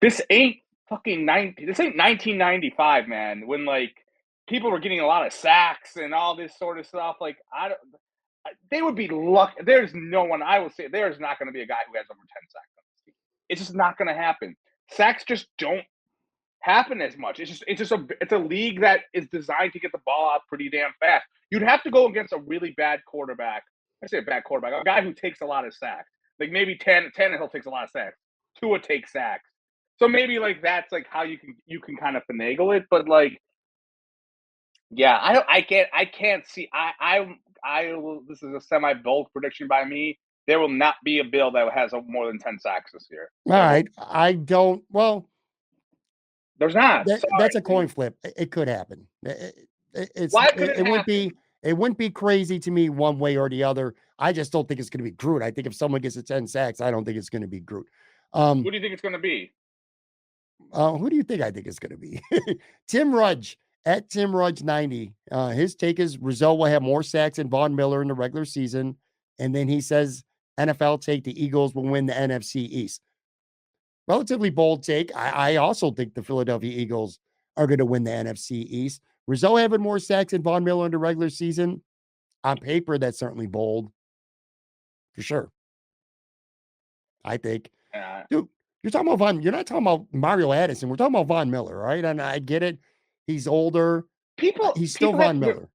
this ain't fucking 1995, man, when like people were getting a lot of sacks and all this sort of stuff. Like they would be lucky. There's no one, I will say, there's not going to be a guy who has over 10 sacks on this team. It's just not going to happen. Sacks just don't happen as much. It's a league that is designed to get the ball out pretty damn fast. You'd have to go against a really bad quarterback. I say a bad quarterback, a guy who takes a lot of sacks. Like maybe Tannehill takes a lot of sacks. Tua takes sacks. So maybe like that's like how you can kind of finagle it, but like, yeah, I can't see. This is a semi-bold prediction by me. There will not be a Bill that has more than 10 sacks this year. All right. I don't. Well, there's not. That's a coin flip. It could happen. Why could it happen? It wouldn't be crazy to me one way or the other. I just don't think it's going to be Groot. I think if someone gets a 10 sacks, I don't think it's going to be Groot. Who do you think it's going to be? Who do you think I think it's going to be? Tim Rudge at Tim Rudge 90. His take is Rizzo will have more sacks than Von Miller in the regular season. And then he says NFL take the Eagles will win the NFC East. Relatively bold take. I also think the Philadelphia Eagles are going to win the NFC East. Rizzo having more sacks than Von Miller in the regular season. On paper, that's certainly bold. For sure. I think. Dude, you're not talking about Mario Addison. We're talking about Von Miller, right? And I get it. He's older. He's still Von Miller.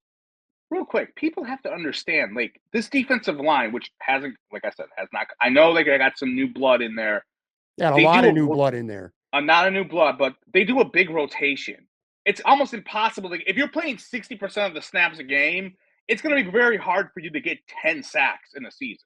Real quick, people have to understand, like, this defensive line, which hasn't, like I said, has not. I know they got some new blood in there. Yeah, a lot of new blood in there. Not a new blood, but they do a big rotation. It's almost impossible. Like, if you're playing 60% of the snaps a game, it's going to be very hard for you to get 10 sacks in a season.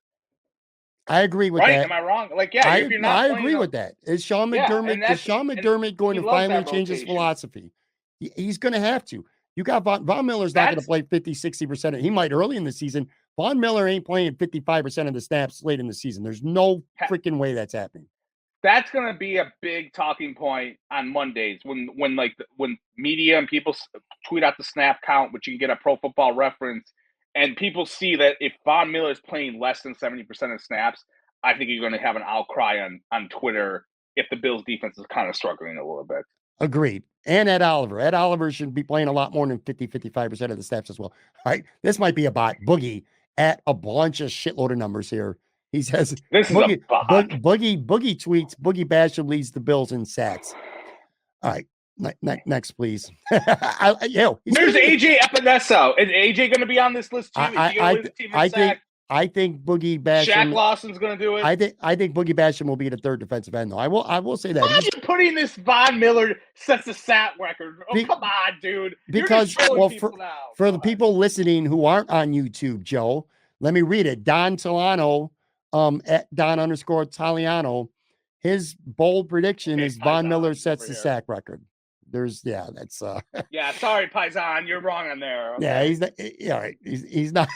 I agree with that. Am I wrong? Like, yeah, if you're not. I agree with that. Is Sean McDermott? Is Sean McDermott going to finally change his philosophy? He's going to have to. You got Von Miller's not going to play 50, 60%. He might early in the season. Von Miller ain't playing 55% of the snaps late in the season. There's no freaking way that's happening. That's going to be a big talking point on Mondays when media and people tweet out the snap count, which you can get a Pro Football Reference, and people see that if Von Miller is playing less than 70% of snaps, I think you're going to have an outcry on Twitter if the Bills defense is kind of struggling a little bit. Agreed. And Ed Oliver. Ed Oliver should be playing a lot more than 50, 55% of the snaps as well. All right. This might be a bot. Boogie at a bunch of shitload of numbers here. He says, this is a bot. Boogie tweets, Boogie Basham leads the Bills in sacks. All right. Next, please. There's AJ Epinesa. Is AJ going to be on this list too? I think Boogie Basham. Shaq Lawson's going to do it. I think Boogie Basham will be the third defensive end, though. I will say that. Why are you putting this Von Miller sets a sack record? Oh, come on, dude. Because for the people listening who aren't on YouTube, Joe, let me read it. Don Tolano, at Don_Taliano, his bold prediction is Von Miller sets the sack record. That's yeah, sorry, Paisan, you're wrong on there. Okay. Yeah, he's not, he's not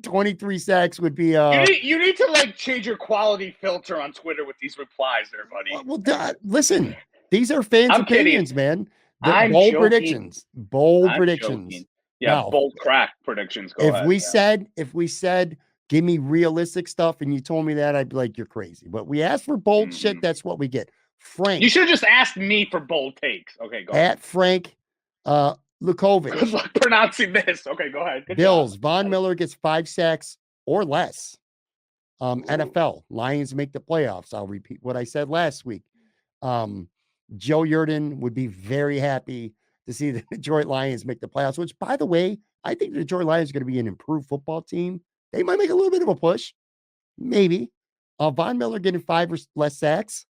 23 sacks would be you need to like change your quality filter on Twitter with these replies there, buddy. Well, listen, these are fans' opinions, man. Bold predictions. Joking. Yeah, now, bold crack predictions. If we said give me realistic stuff and you told me that, I'd be like, you're crazy. But we asked for bold shit, that's what we get. Frank. You should have just asked me for bold takes. Okay, go ahead. At Frank Lukovic. Good luck pronouncing this. Okay, go ahead. Good Bills. job. Von Miller gets 5 sacks or less. NFL. Lions make the playoffs. I'll repeat what I said last week. Joe Yurden would be very happy to see the Detroit Lions make the playoffs, which, by the way, I think the Detroit Lions are going to be an improved football team. They might make a little bit of a push. Maybe. Von Miller getting 5 or less sacks.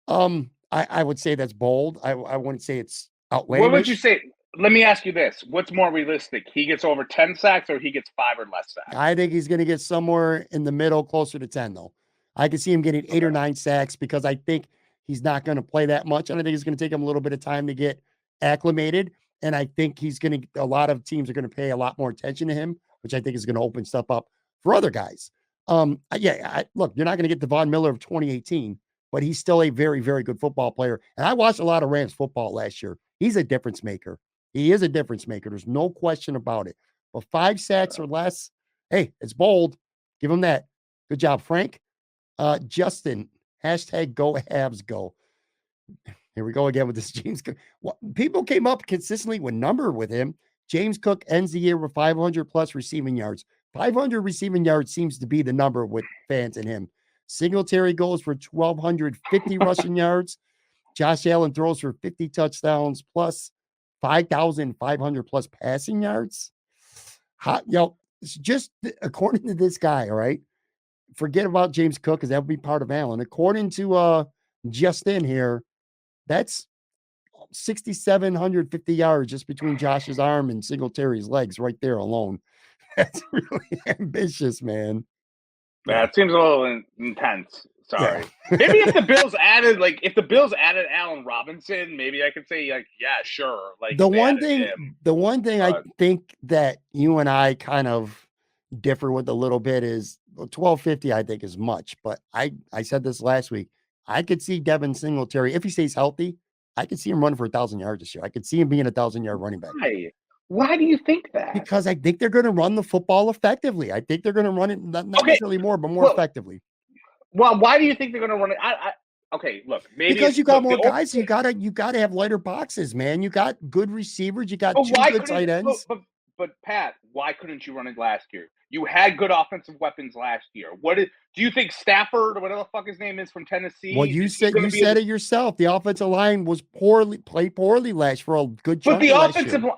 I would say that's bold. I wouldn't say it's outlandish. What would you say? Let me ask you this. What's more realistic? He gets over 10 sacks or he gets 5 or less sacks? I think he's going to get somewhere in the middle, closer to 10, though. I can see him getting 8 or 9 sacks because I think he's not going to play that much. And I think it's going to take him a little bit of time to get acclimated. And I think a lot of teams are going to pay a lot more attention to him, which I think is going to open stuff up for other guys. Look, you're not going to get the Von Miller of 2018, but he's still a very, very good football player. And I watched a lot of Rams football last year. He's a difference maker. He is a difference maker. There's no question about it. But 5 sacks or less, hey, it's bold. Give him that. Good job, Frank. Justin, hashtag go Habs go. Here we go again with this James Cook. People came up consistently with number with him. James Cook ends the year with 500 plus receiving yards. 500 receiving yards seems to be the number with fans and him. Singletary goes for 1,250 rushing yards. Josh Allen throws for 50 touchdowns plus 5,500 plus passing yards. Just according to this guy, all right? Forget about James Cook because that would be part of Allen. According to Justin here, that's 6,750 yards just between Josh's arm and Singletary's legs right there alone. That's really ambitious, man. Yeah, it seems a little intense. Sorry. Yeah. Maybe if the Bills added Allen Robinson, maybe I could say like, yeah, sure. Like the one thing I think that you and I kind of differ with a little bit is 1,250, I think is much, but I said this last week. I could see Devin Singletary, if he stays healthy, I could see him running for 1,000 yards this year. I could see him being a 1,000-yard running back. Why do you think that? Because I think they're going to run the football effectively. I think they're going to run it not necessarily more, but more effectively. Well, why do you think they're going to run it? Okay, look, maybe because you got more guys. You gotta have lighter boxes, man. You got good receivers. You got 2 good tight ends. But Pat, why couldn't you run it last year? You had good offensive weapons last year. Do you think Stafford or whatever the fuck his name is from Tennessee? Well, you said it yourself. The offensive line was played poorly last for a good chunk. But the offensive line,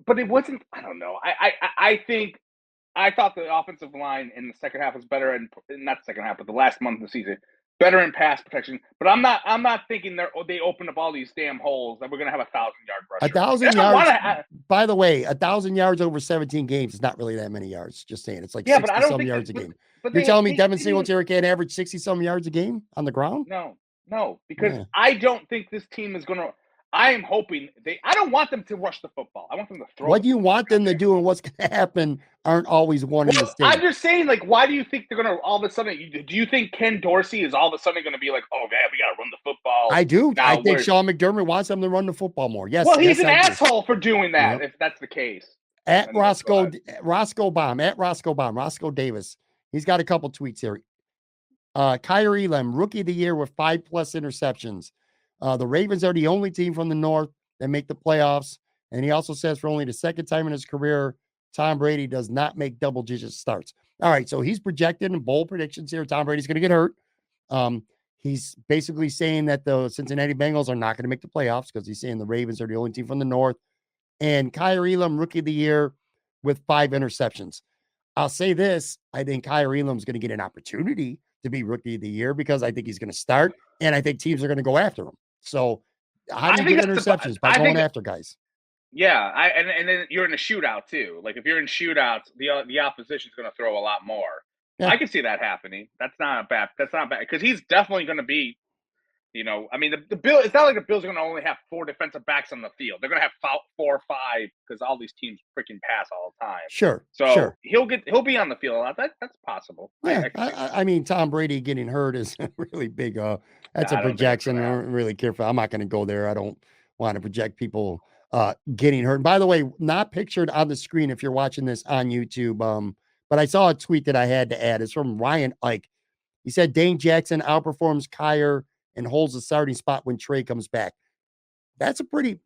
but it wasn't. I don't know. I thought the offensive line in the second half was better, and not the second half, but the last month of the season, better in pass protection. But I'm not thinking they opened up all these damn holes that we're gonna have 1,000-yard rusher. 1,000 yards. By the way, 1,000 yards over 17 games is not really that many yards. Just saying, it's like 60-some yards a game. You're telling me Devin Singletary can't average 60-some yards a game on the ground? No, because I don't think this team is gonna. I am hoping I don't want them to rush the football. I want them to throw. What you want them to do and what's going to happen aren't always one in the state. I'm just saying, like, why do you think they're going to all of a sudden? Do you think Ken Dorsey is all of a sudden going to be like, oh, man, we got to run the football? I do. I think Sean McDermott wants them to run the football more. Yes. Well, he's an asshole for doing that, if that's the case. At Roscoe Davis. He's got a couple tweets here. Kyrie Elam, rookie of the year with 5+ interceptions. The Ravens are the only team from the North that make the playoffs. And he also says for only the second time in his career, Tom Brady does not make double-digit starts. All right, so he's projected in bold predictions here. Tom Brady's going to get hurt. He's basically saying that the Cincinnati Bengals are not going to make the playoffs because he's saying the Ravens are the only team from the North. And Kyrie Elam, rookie of the year with 5 interceptions. I'll say this. I think Kyrie Elam's going to get an opportunity to be rookie of the year because I think he's going to start, and I think teams are going to go after him. So how do you get interceptions? By going after guys. Yeah, and then you're in a shootout too. Like if you're in shootouts, the opposition's going to throw a lot more. Yeah. I can see that happening. That's not bad because he's definitely going to be. I mean, the Bill. It's not like the Bills are going to only have 4 defensive backs on the field. They're going to have 4 or 5 because all these teams freaking pass all the time. Sure. So he'll be on the field a lot. That's possible. Yeah. I mean, Tom Brady getting hurt is really big. That's a projection. I don't really care for. I'm not going to go there. I don't want to project people getting hurt. And by the way, not pictured on the screen if you're watching this on YouTube. But I saw a tweet that I had to add. It's from Ryan Ike. He said Dane Jackson outperforms Kyer and holds the starting spot when Trey comes back. That's a pretty,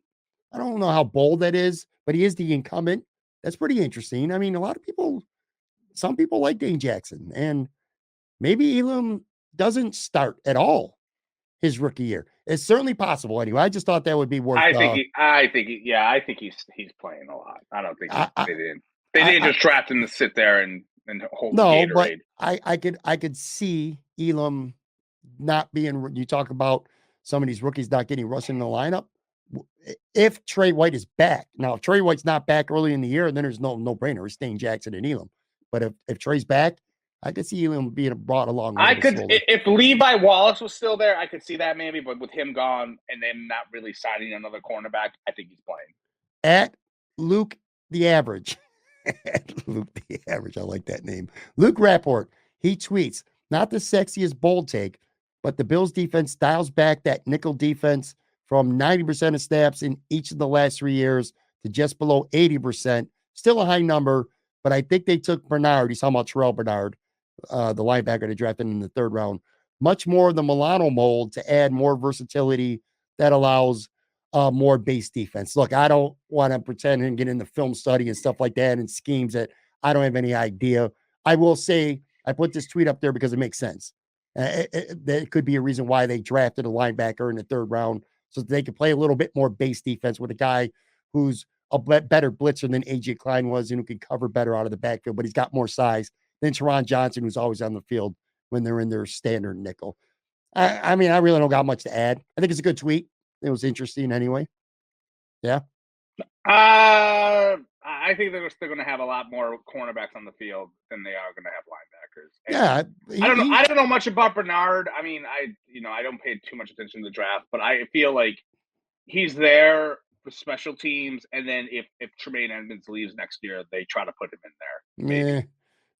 I don't know how bold that is, but he is the incumbent. That's pretty interesting. I mean, some people like Dane Jackson, and maybe Elam doesn't start at all his rookie year. It's certainly possible anyway. I just thought that would be worth. I think he's playing a lot. I don't think they didn't just draft him to sit there and hold. No, Gatorade. But I could see Elam not being. You talk about some of these rookies not getting rushed in the lineup. If Trey White is back now, if Trey White's not back early in the year, then there's no brainer. It's Dane Jackson and Elam. But if Trey's back, I could see Elam being brought along. If Levi Wallace was still there, I could see that maybe. But with him gone and them not really signing another cornerback, I think he's playing. At Luke the Average. Luke the Average. I like that name. Luke Rapport. He tweets, not the sexiest bold take, but the Bills defense dials back that nickel defense from 90% of snaps in each of the last 3 years to just below 80%. Still a high number, but I think they took Bernard. He's talking about Terrell Bernard, the linebacker they drafted in the 3rd round. Much more of the Milano mold to add more versatility that allows more base defense. Look, I don't want to pretend and get into film study and stuff like that and schemes that I don't have any idea. I will say I put this tweet up there because it makes sense. That could be a reason why they drafted a linebacker in the 3rd round so that they could play a little bit more base defense with a guy who's a better blitzer than AJ Klein was and who can cover better out of the backfield, but he's got more size than Teron Johnson, who's always on the field when they're in their standard nickel. I mean, I really don't got much to add. I think it's a good tweet. It was interesting anyway. Yeah. I think they're still going to have a lot more cornerbacks on the field than they are going to have linebackers. And yeah. I don't know much about Bernard. I mean, I don't pay too much attention to the draft, but I feel like he's there for special teams. And then if Tremaine Edmonds leaves next year, they try to put him in there. Maybe. Yeah.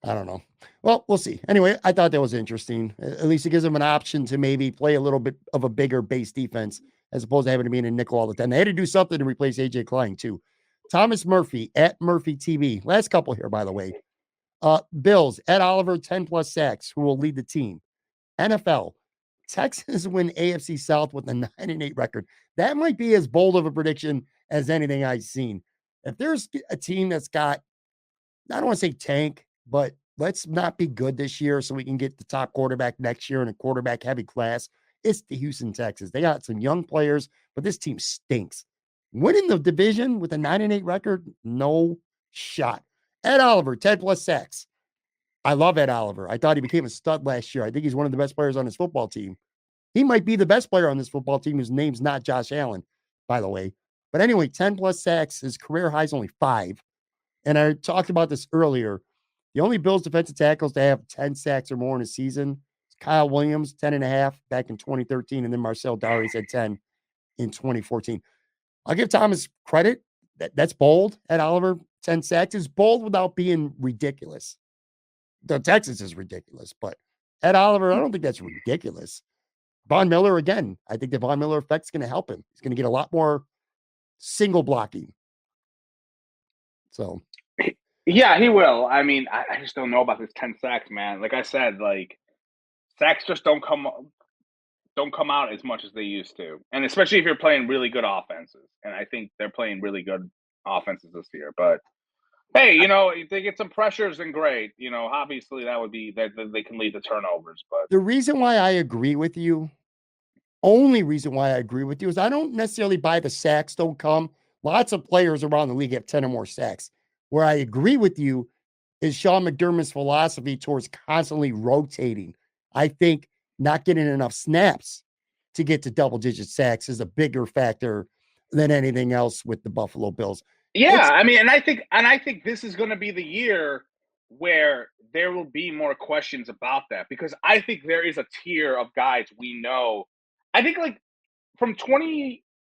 I don't know. Well, we'll see. Anyway, I thought that was interesting. At least it gives them an option to maybe play a little bit of a bigger base defense as opposed to having to be in a nickel all the time. They had to do something to replace AJ Klein too. Thomas Murphy at Murphy TV. Last couple here, by the way. Bills at Oliver, 10 plus sacks, who will lead the team. NFL. Texans win AFC South with a 9-8 record. That might be as bold of a prediction as anything I've seen. If there's a team that's got, I don't want to say tank, but let's not be good this year so we can get the top quarterback next year in a quarterback heavy class. It's the Houston Texans. They got some young players, but this team stinks. Winning the division with a 9-8 record, no shot. Ed Oliver, 10 plus sacks. I love Ed Oliver. I thought he became a stud last year. I think he's one of the best players on his football team. He might be the best player on this football team whose name's not Josh Allen, by the way. But anyway, 10 plus sacks. His career high is only 5. And I talked about this earlier. The only Bills defensive tackles to have 10 sacks or more in a season is Kyle Williams, 10.5 back in 2013, and then Marcel Darius had 10 in 2014. I'll give Thomas credit. That's bold. Ed Oliver, 10 sacks is bold without being ridiculous. The Texas is ridiculous, but Ed Oliver, I don't think that's ridiculous. Von Miller, again, I think the Von Miller effect is going to help him. He's going to get a lot more single blocking. So, yeah, he will. I mean, I just don't know about this 10 sacks, man. Like I said, like sacks just don't come out as much as they used to. And especially if you're playing really good offenses. And I think they're playing really good offenses this year. But hey, if they get some pressures, then great. Obviously that would be that they can lead to turnovers. But the reason why I agree with you, only reason why I agree with you is I don't necessarily buy the sacks don't come. Lots of players around the league have 10 or more sacks. Where I agree with you is Sean McDermott's philosophy towards constantly rotating. I think not getting enough snaps to get to double-digit sacks is a bigger factor than anything else with the Buffalo Bills. Yeah, I mean, and I think this is going to be the year where there will be more questions about that because I think there is a tier of guys we know. I think like from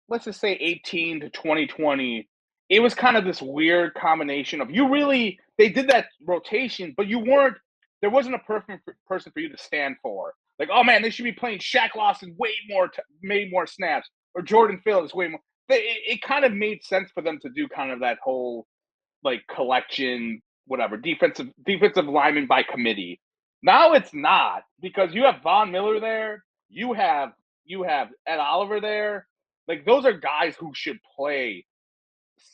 let's just say 18 to 2020, it was kind of this weird combination of they did that rotation, but there wasn't a perfect person for you to stand for. Like, oh man, they should be playing Shaq Lawson way more snaps, or Jordan Phillips way more. It kind of made sense for them to do kind of that whole like collection, whatever, defensive lineman by committee. Now it's not because you have Von Miller there, you have Ed Oliver there. Like those are guys who should play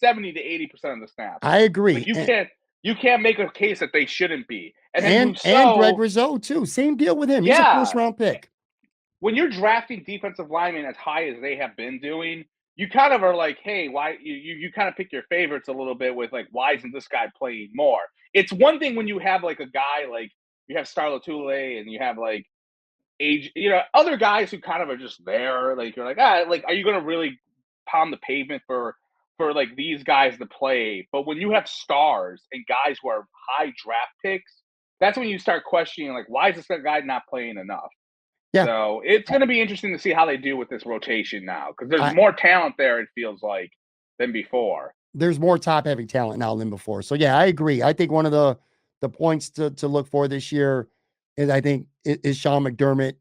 70 to 80% of the snaps. I agree. Like, you can't make a case that they shouldn't be. And Greg Rizzo too. Same deal with him. He's a first-round pick. When you're drafting defensive linemen as high as they have been doing, you kind of are like, hey, why you kind of pick your favorites a little bit with like, why isn't this guy playing more? It's one thing when you have like a guy like you have Star Lotulelei and you have like other guys who kind of are just there. Like you're like, are you going to really pound the pavement for like these guys to play? But when you have stars and guys who are high draft picks, that's when you start questioning like, why is this guy not playing enough? Yeah. So it's going to be interesting to see how they do with this rotation now because there's more talent there. It feels like than before. There's more top-heavy talent now than before. So, yeah, I agree. I think one of the points to look for this year is, I think, is Sean McDermott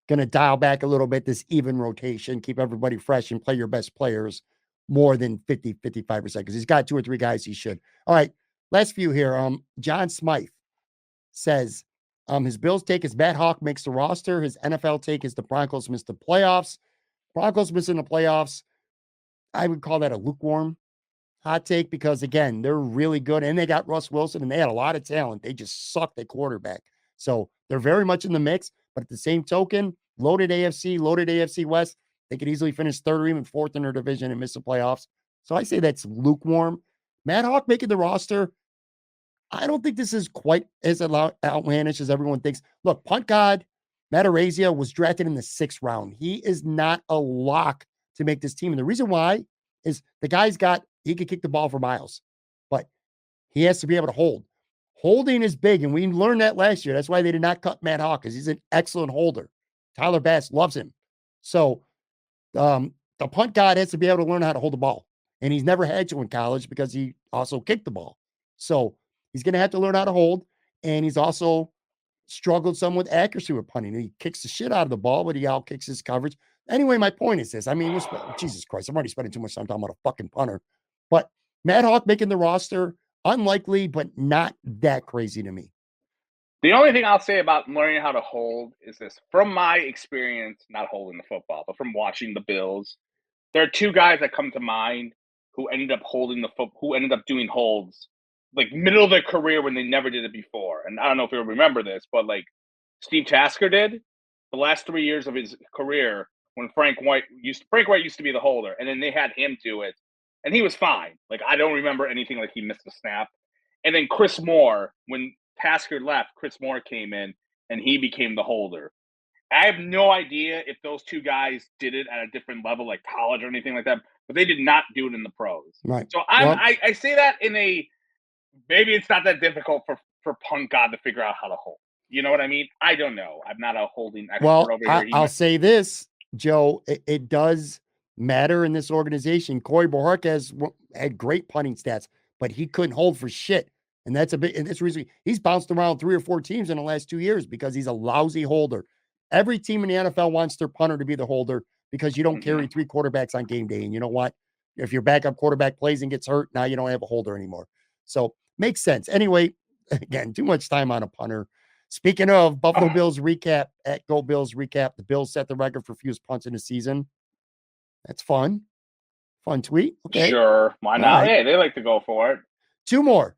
going to dial back a little bit this even rotation, keep everybody fresh, and play your best players more than 50, 55%, because he's got 2 or 3 guys he should. All right, last few here. John Smythe says his Bills take is Matt Hawk makes the roster. His NFL take is the Broncos miss the playoffs. Broncos missing the playoffs, I would call that a lukewarm hot take, because again, they're really good and they got Russ Wilson and they had a lot of talent. They just sucked at quarterback. So they're very much in the mix, but at the same token, loaded AFC West. They could easily finish 3rd or even 4th in their division and miss the playoffs. So I say that's lukewarm. Matt Hawk making the roster, I don't think this is quite as outlandish as everyone thinks. Look, punt god Matarazia was drafted in the 6th round. He is not a lock to make this team. And the reason why is the guy's he can kick the ball for miles, but he has to be able to hold. Holding is big, and we learned that last year. That's why they did not cut Matt Hawk, because he's an excellent holder. Tyler Bass loves him. So the punt god has to be able to learn how to hold the ball. And he's never had to in college because he also kicked the ball. So he's going to have to learn how to hold, and he's also struggled some with accuracy with punting. He kicks the shit out of the ball, but he out-kicks his coverage. Anyway, my point is this. I mean, Jesus Christ, I'm already spending too much time talking about a fucking punter. But Matt Hawk making the roster, unlikely, but not that crazy to me. The only thing I'll say about learning how to hold is this. From my experience, not holding the football, but from watching the Bills, there are 2 guys that come to mind who ended up holding who ended up doing holds like middle of their career when they never did it before. And I don't know if you'll remember this, but like Steve Tasker did the last 3 years of his career when Frank White used to be the holder, and then they had him do it, and he was fine. Like, I don't remember anything like he missed a snap. And then Chris Moore, when Tasker left, Chris Moore came in and he became the holder. I have no idea if those 2 guys did it at a different level, like college or anything like that, but they did not do it in the pros. Right. So I say that in a, maybe it's not that difficult for punt god to figure out how to hold. You know what I mean? I don't know. I'm not a holding expert over here. I'll say this, Joe, it does matter in this organization. Corey Bojorquez had great punting stats, but he couldn't hold for shit. And that's and that's the reason he's bounced around 3 or 4 teams in the last 2 years, because he's a lousy holder. Every team in the NFL wants their punter to be the holder, because you don't carry 3 quarterbacks on game day. And you know what? If your backup quarterback plays and gets hurt, now you don't have a holder anymore. So makes sense. Anyway, again, too much time on a punter. Speaking of Buffalo Bills recap, at Go Bills recap, the Bills set the record for fewest punts in the season. That's fun. Fun tweet. Okay. Sure. Why not? Right. Hey, they like to go for it. 2 more.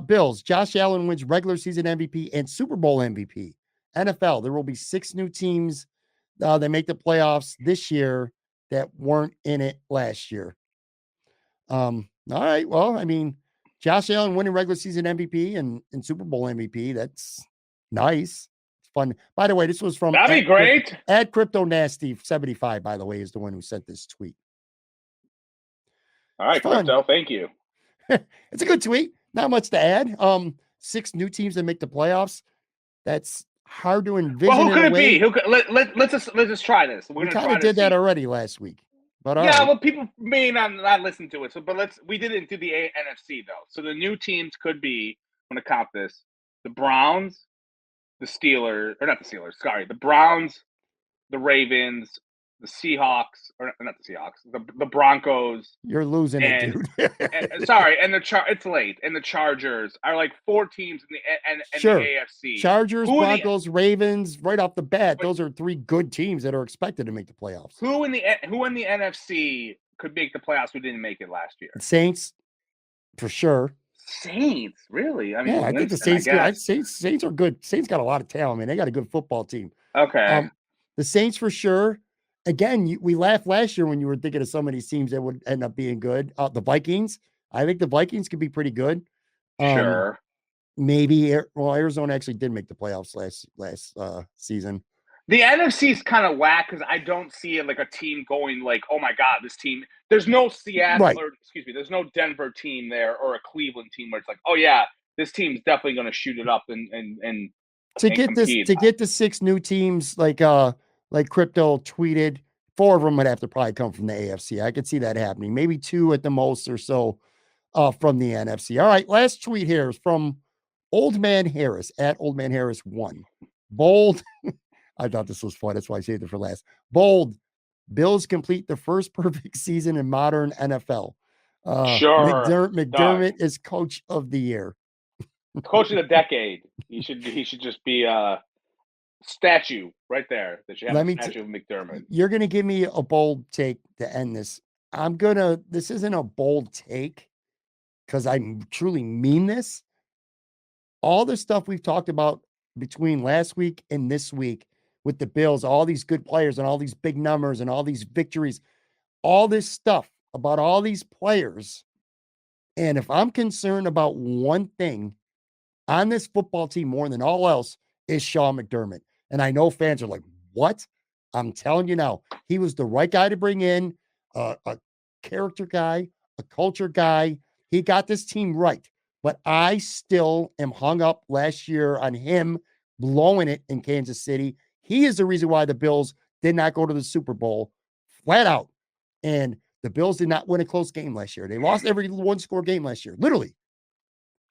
Bills. Josh Allen wins regular season MVP and Super Bowl MVP. NFL. There will be 6 new teams that make the playoffs this year that weren't in it last year. All right. Well, I mean, Josh Allen winning regular season MVP and Super Bowl MVP. That's nice. It's fun. By the way, this was from that'd be great. At Crypto Nasty 75, by the way, is the one who sent this tweet. All right, Crypto, thank you. It's a good tweet. Not much to add. 6 new teams that make the playoffs. That's hard to envision. Well, who could it be? Who could, let's just try this. We kind of did that already last week. But yeah, right. Well, people may not listen to it. So, but we didn't do the NFC though. So the new teams could be, I'm going to count this: the Browns, the Steelers, or not the Steelers. Sorry, the Browns, the Ravens, the Seahawks, or not the Seahawks, the Broncos. You're losing it, dude. It's late. And the Chargers are like 4 teams in the AFC. Chargers, Broncos, Ravens, right off the bat, those are 3 good teams that are expected to make the playoffs. Who in the NFC could make the playoffs who didn't make it last year? Saints, for sure. Saints, really? I mean, yeah, I think the Saints. Saints are good. Saints got a lot of talent, man. They got a good football team. Okay. The Saints for sure. Again, we laughed last year when you were thinking of some of these teams that would end up being good. The Vikings. I think the Vikings could be pretty good. Sure. Maybe. Well, Arizona actually did make the playoffs last season. The NFC is kind of whack because I don't see it like a team going like, oh my God, this team. There's no Seattle right. There's no Denver team there or a Cleveland team where it's like, oh yeah, this team's definitely going to shoot it up and to get compete. To get the 6 new teams like Crypto tweeted 4 of them would have to probably come from the AFC. I could see that happening. Maybe 2 at the most or so from the NFC. All right, last tweet here is from Old Man Harris at Old Man Harris 1. Bold. I thought this was fun. That's why I saved it for last. Bold. Bills complete the first perfect season in modern NFL. Sure. McDermott is coach of the year. Coach of the decade. He should just be a statue right there. That you have a statue of McDermott. You're gonna give me a bold take to end this. This isn't a bold take because I truly mean this. All the stuff we've talked about between last week and this week with the Bills, all these good players and all these big numbers and all these victories, all this stuff about all these players. And if I'm concerned about one thing on this football team more than all else, is Sean McDermott. And I know fans are like, what? I'm telling you now, he was the right guy to bring in, a character guy, a culture guy. He got this team right. But I still am hung up last year on him blowing it in Kansas City. He is the reason why the Bills did not go to the Super Bowl, flat out. And the Bills did not win a close game last year. They lost every one-score game last year, literally.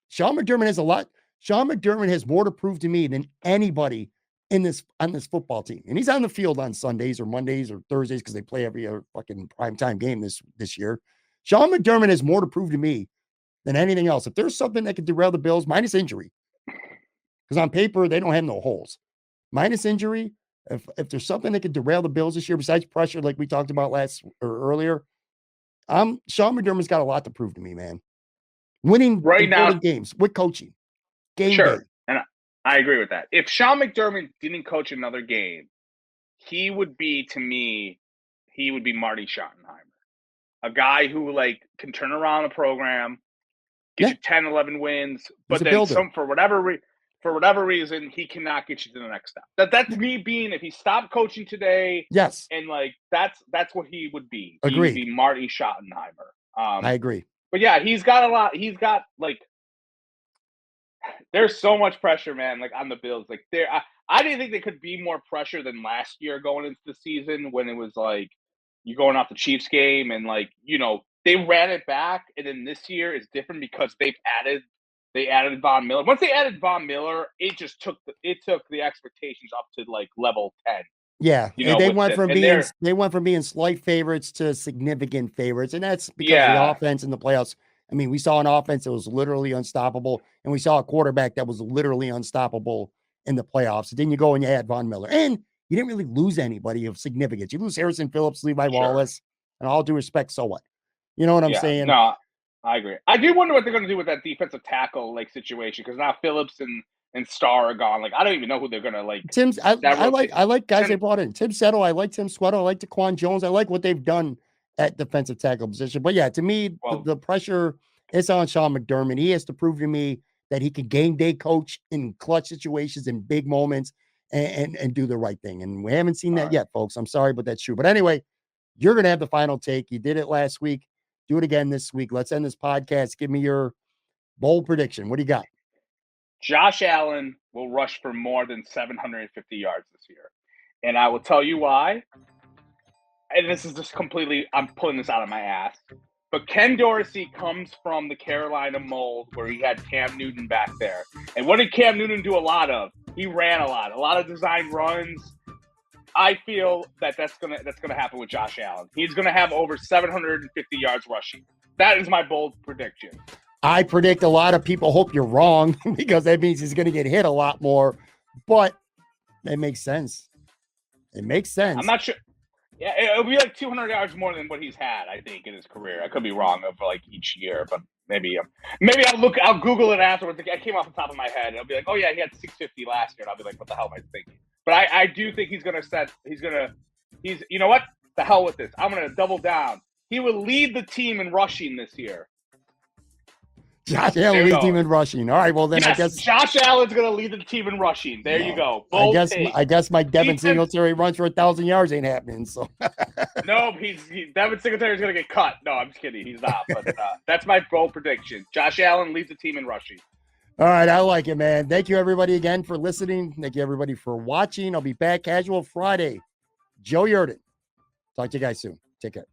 Sean McDermott has a lot. Sean McDermott has more to prove to me than anybody on this football team. And he's on the field on Sundays or Mondays or Thursdays because they play every fucking primetime game this year. Sean McDermott has more to prove to me than anything else. If there's something that could derail the Bills, minus injury, because on paper, they don't have no holes. Minus injury, if there's something that could derail the Bills this year, besides pressure, like we talked about earlier, Sean McDermott's got a lot to prove to me, man. Winning right now games with coaching. Game sure. day. And I agree with that. If Sean McDermott didn't coach another game, he would be Marty Schottenheimer. A guy who can turn around a program, get you 10, 11 wins, but then for whatever reason, he cannot get you to the next step. That's me being, if he stopped coaching today, yes, and that's what he would be. Agreed. He would be Marty Schottenheimer. I agree. But yeah, he's got a lot. He's got there's so much pressure, man. On the Bills, I didn't think there could be more pressure than last year going into the season when it was you going off the Chiefs game and they ran it back, and then this year is different because they added Von Miller. Once they added Von Miller, it just took the expectations up to level 10. Yeah, they went from being slight favorites to significant favorites, and that's because of the offense in the playoffs. I mean, we saw an offense that was literally unstoppable, and we saw a quarterback that was literally unstoppable in the playoffs. And then you go and you add Von Miller, and you didn't really lose anybody of significance. You lose Harrison Phillips, Levi Wallace, and all due respect, so what? You know what I'm saying? No, I agree. I do wonder what they're going to do with that defensive tackle situation, because now Phillips and Starr are gone. I don't even know who they're going to I like guys they brought in. Tim Settle, I like Tim Sweato, I like Daquan Jones. I like what they've done at defensive tackle position. But yeah, to me, the pressure is on Sean McDermott. He has to prove to me that he can game day coach in clutch situations in big moments and do the right thing. And we haven't seen that yet, folks. I'm sorry, but that's true. But anyway, you're going to have the final take. You did it last week. Do it again this week. Let's end this podcast. Give me your bold prediction. What do you got? Josh Allen will rush for more than 750 yards this year. And I will tell you why. And this is just completely, I'm pulling this out of my ass. But Ken Dorsey comes from the Carolina mold where he had Cam Newton back there. And what did Cam Newton do a lot of? He ran a lot of designed runs. I feel that's gonna happen with Josh Allen. He's gonna have over 750 yards rushing. That is my bold prediction. I predict a lot of people hope you're wrong because that means he's gonna get hit a lot more. But it makes sense. It makes sense. I'm not sure. Yeah, it'll be 200 yards more than what he's had, I think, in his career. I could be wrong over each year, but maybe I'll Google it afterwards. I came off the top of my head, and I'll be like, oh yeah, he had 650 last year, and I'll be like, what the hell am I thinking? But I do think he's you know what? The hell with this. I'm gonna double down. He will lead the team in rushing this year. Josh Allen leads the team in rushing. All right, well then yes, I guess Josh Allen's going to lead the team in rushing. There you go. I guess my Devin Singletary runs for 1,000 yards ain't happening. So no, Devin Singletary is going to get cut. No, I'm just kidding. He's not. But that's my bold prediction. Josh Allen leads the team in rushing. All right, I like it, man. Thank you everybody again for listening. Thank you everybody for watching. I'll be back casual Friday. Joe Yurden. Talk to you guys soon. Take care.